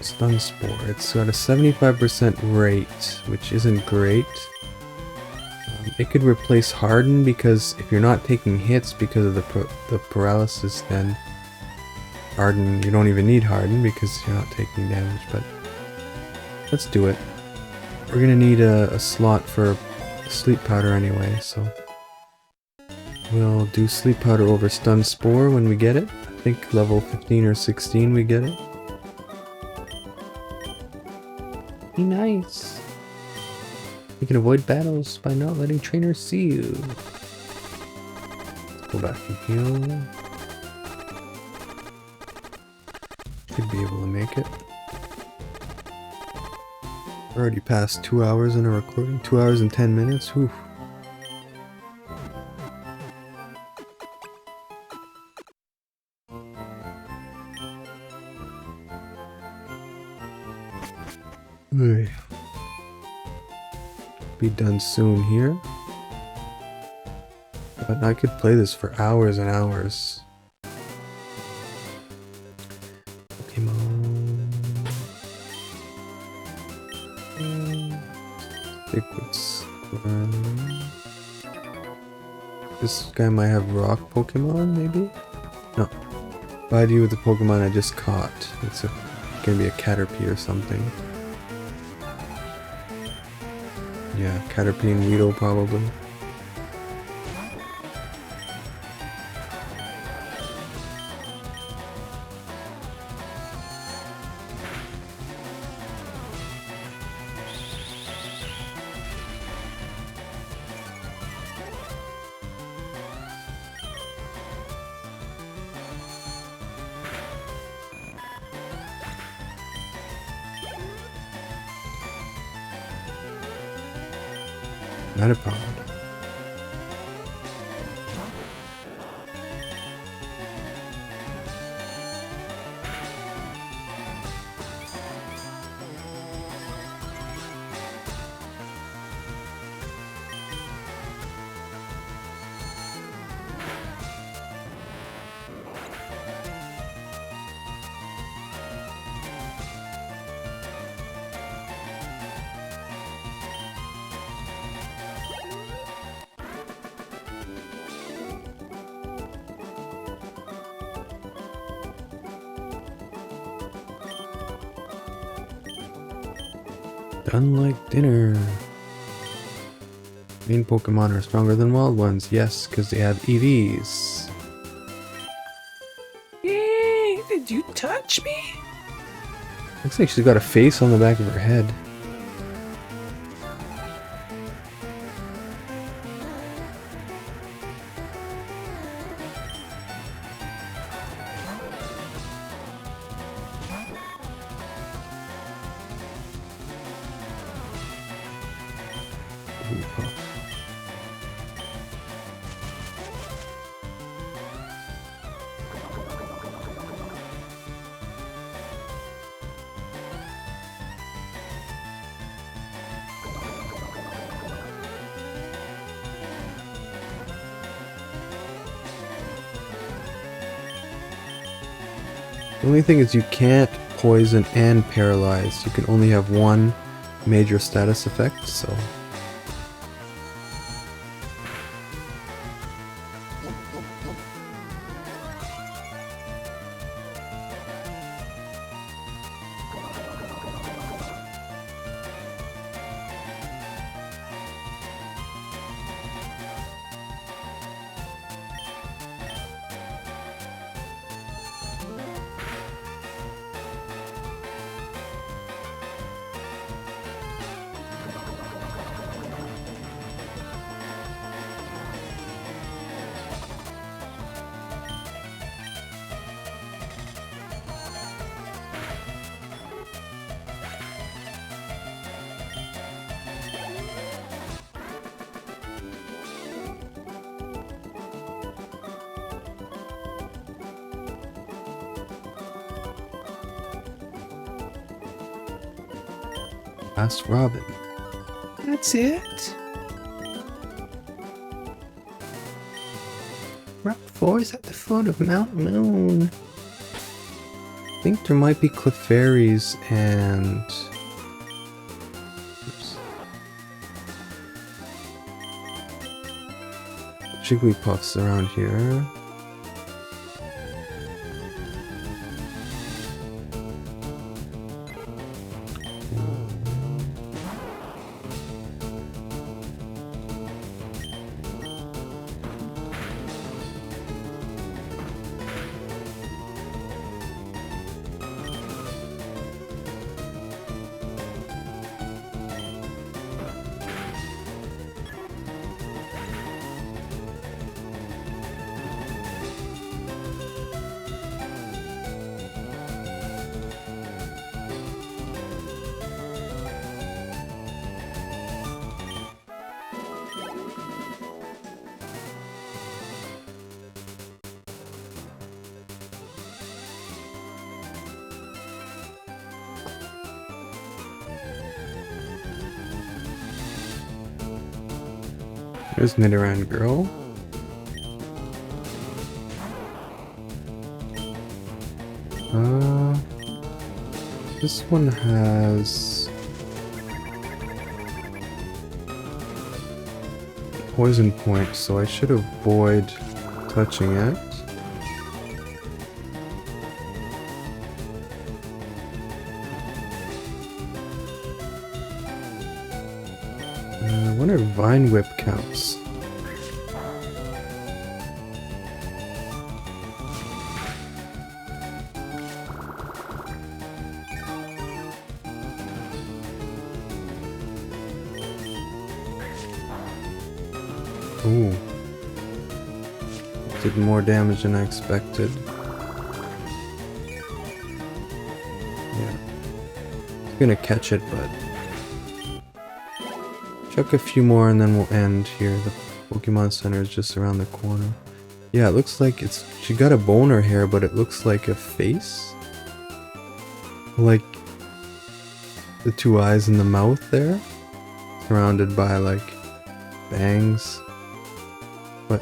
Stun Spore. It's got a 75% rate, which isn't great. It could replace Harden because if you're not taking hits because of the paralysis, then Harden, you don't even need Harden because you're not taking damage, but let's do it. We're gonna need a slot for Sleep Powder anyway, so we'll do Sleep Powder over Stun Spore when we get it. I think level 15 or 16 we get it. Be nice. You can avoid battles by not letting trainers see you. Let's go back and heal. Should be able to make it. We're already past 2 hours in a recording. 2 hours and 10 minutes. Whew. Hey. Be done soon here. But I could play this for hours and hours. Pokemon. Liquids. This guy might have rock Pokemon, maybe? No. Bite you with the Pokemon I just caught. It's gonna be a Caterpie or something. Yeah, Caterpie and Weedle probably. Metapod. Unlike dinner. Main Pokemon are stronger than wild ones. Yes, because they have EVs. Yay! Did you touch me? Looks like she's got a face on the back of her head. The only thing is you can't poison and paralyze. You can only have one major status effect, so... Last Robin. That's it? Route 4 is at the foot of Mount Moon. I think there might be Clefairies and... Oops. Jigglypuffs around here. There's Nidoran Girl. This one has poison point, so I should avoid touching it. I wonder if Vine Whip counts. Ooh. Did more damage than I expected. Yeah. It's gonna catch it, but... Chuck a few more and then we'll end here. The Pokemon Center is just around the corner. Yeah, it looks like it's... She got a boner hair, but it looks like a face? Like... the two eyes and the mouth there? Surrounded by, like, bangs. But...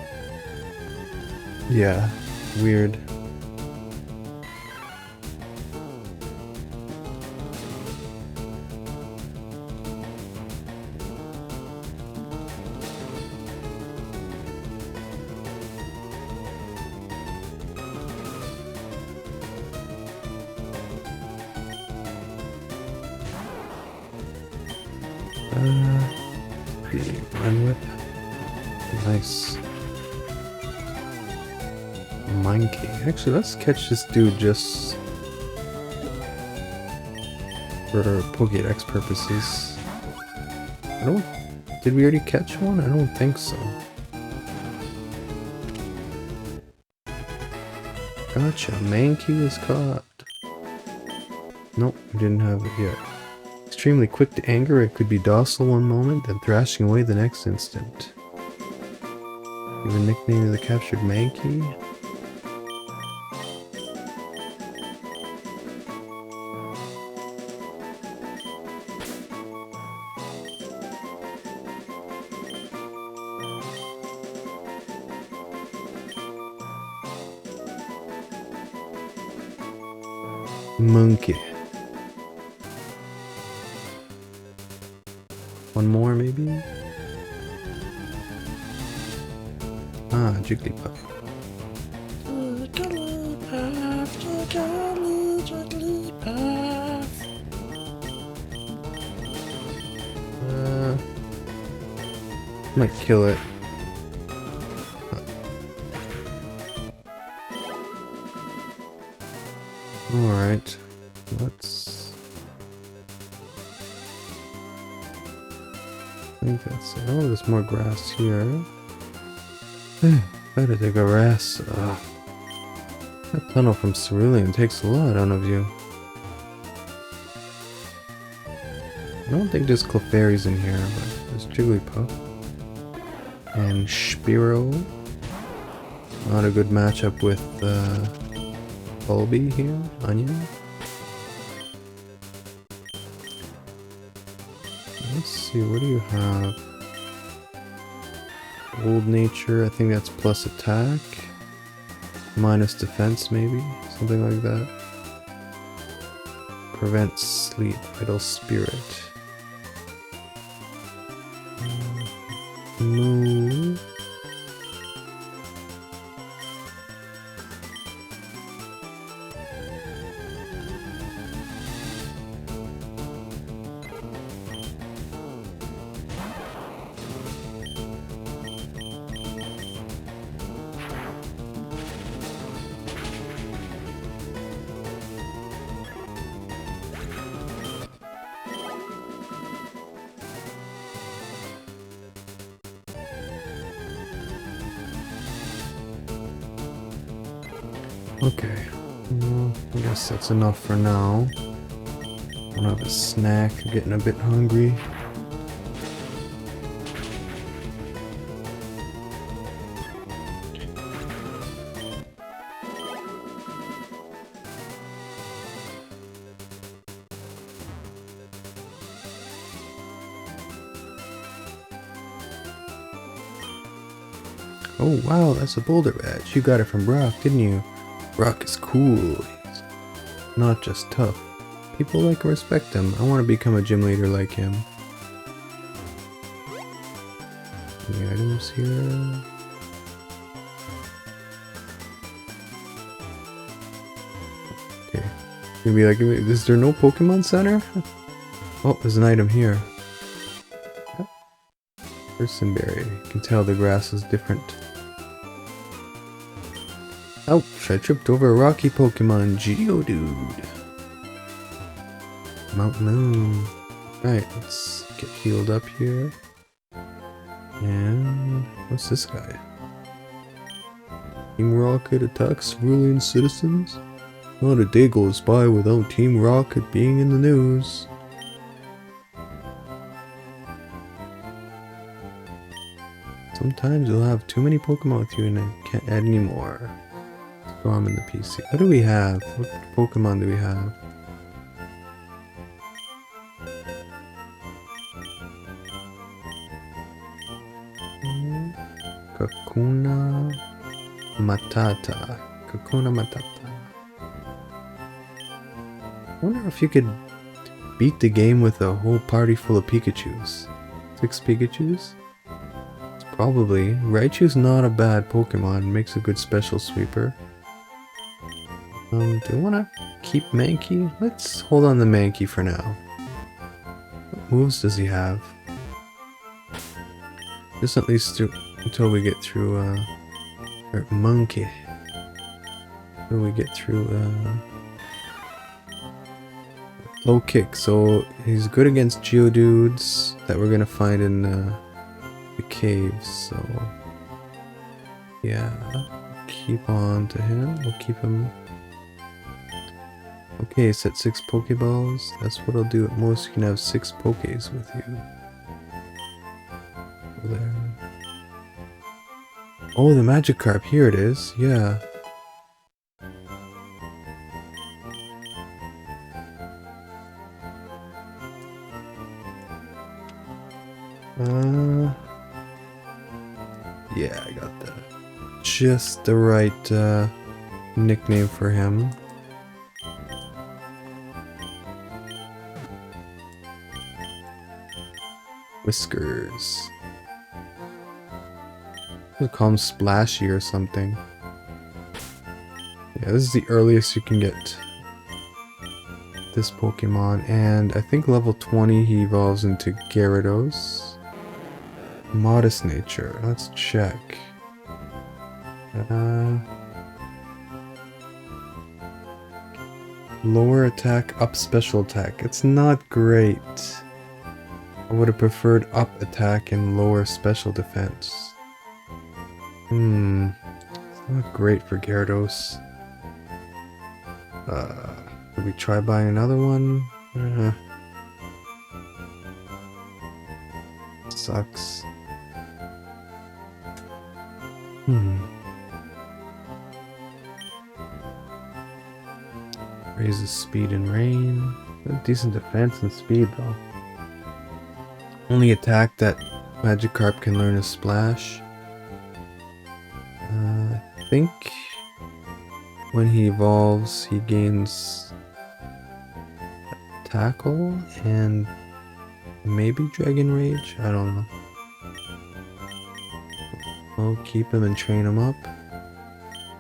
yeah, weird. The Vine Whip. Nice. Monkey. Actually, let's catch this dude just for Pokédex purposes. I don't... Did we already catch one? I don't think so. Gotcha. Mankey is caught. Nope, we didn't have it yet. Extremely quick to anger, it could be docile one moment, then thrashing away the next instant. Give a nickname to the captured Mankey. Monkey. One more, maybe? Ah, Jigglypuff. Might kill it. Alright. Let's... I think that's it. Oh, there's more grass here. Better take a rest. That tunnel from Cerulean takes a lot out of you. I don't think there's Clefairies in here, but there's Jigglypuff. And Spearow. Not a good matchup with Bulby here. Onion. Let's see, what do you have? Old Nature, I think that's plus attack. Minus defense, maybe? Something like that. Prevent sleep, Vital Spirit. Move. Okay, well, I guess that's enough for now. I want to have a snack, I'm getting a bit hungry. Oh wow, that's a boulder badge. You got it from Brock, didn't you? Brock is cool. He's not just tough. People like and respect him. I want to become a gym leader like him. Any items here? Okay. You'll be like, is there no Pokemon Center? Oh, there's an item here. Personberry. You can tell the grass is different. Ouch, I tripped over a rocky Pokemon, Geodude. Mount Moon. Right, let's get healed up here. And what's this guy? Team Rocket attacks Cerulean citizens? Not a day goes by without Team Rocket being in the news. Sometimes you'll have too many Pokemon with you and I can't add any more. So I'm in the PC. What do we have? What Pokemon do we have? Kakuna Matata. Kakuna Matata. I wonder if you could beat the game with a whole party full of Pikachus. 6 Pikachus? Probably. Raichu's not a bad Pokemon. Makes a good special sweeper. Do I want to keep Mankey? Let's hold on to Mankey for now. What moves does he have? Just at least until we get through, or Monkey. Until we get through, low kick. So he's good against Geodudes that we're gonna find in, the caves, so yeah, keep on to him. We'll keep him. Okay, set 6 Pokeballs. That's what I'll do. At most, you can have 6 Pokés with you. There. Oh, the Magikarp. Here it is. Yeah. Yeah, I got that. Just the right nickname for him. Whiskers. We'll call him Splashy or something. Yeah, this is the earliest you can get this Pokemon, and I think level 20 he evolves into Gyarados. Modest nature, let's check. Lower attack, up special attack. It's not great. I would have preferred up attack and lower special defense. It's not great for Gyarados. Could we try buying another one? Sucks. Raises speed and rain. Decent defense and speed though. Only attack that Magikarp can learn is Splash. I think when he evolves, he gains Tackle and maybe Dragon Rage? I don't know. I'll keep him and train him up.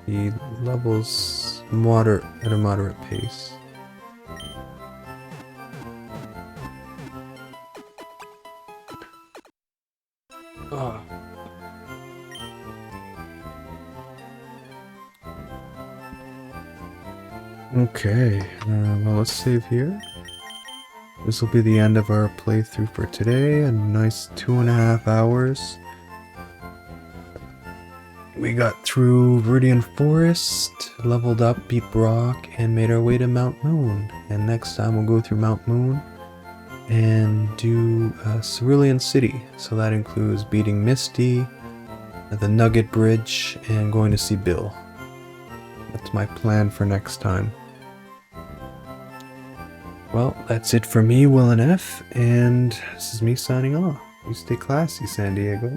He levels at a moderate pace. Okay, well, let's save here. This will be the end of our playthrough for today. A nice 2.5 hours. We got through Veridian Forest, leveled up, beat Brock, and made our way to Mount Moon. And next time we'll go through Mount Moon and do Cerulean City. So that includes beating Misty, the Nugget Bridge, and going to see Bill. That's my plan for next time. Well, that's it for me, WilNF, and this is me signing off. You stay classy, San Diego.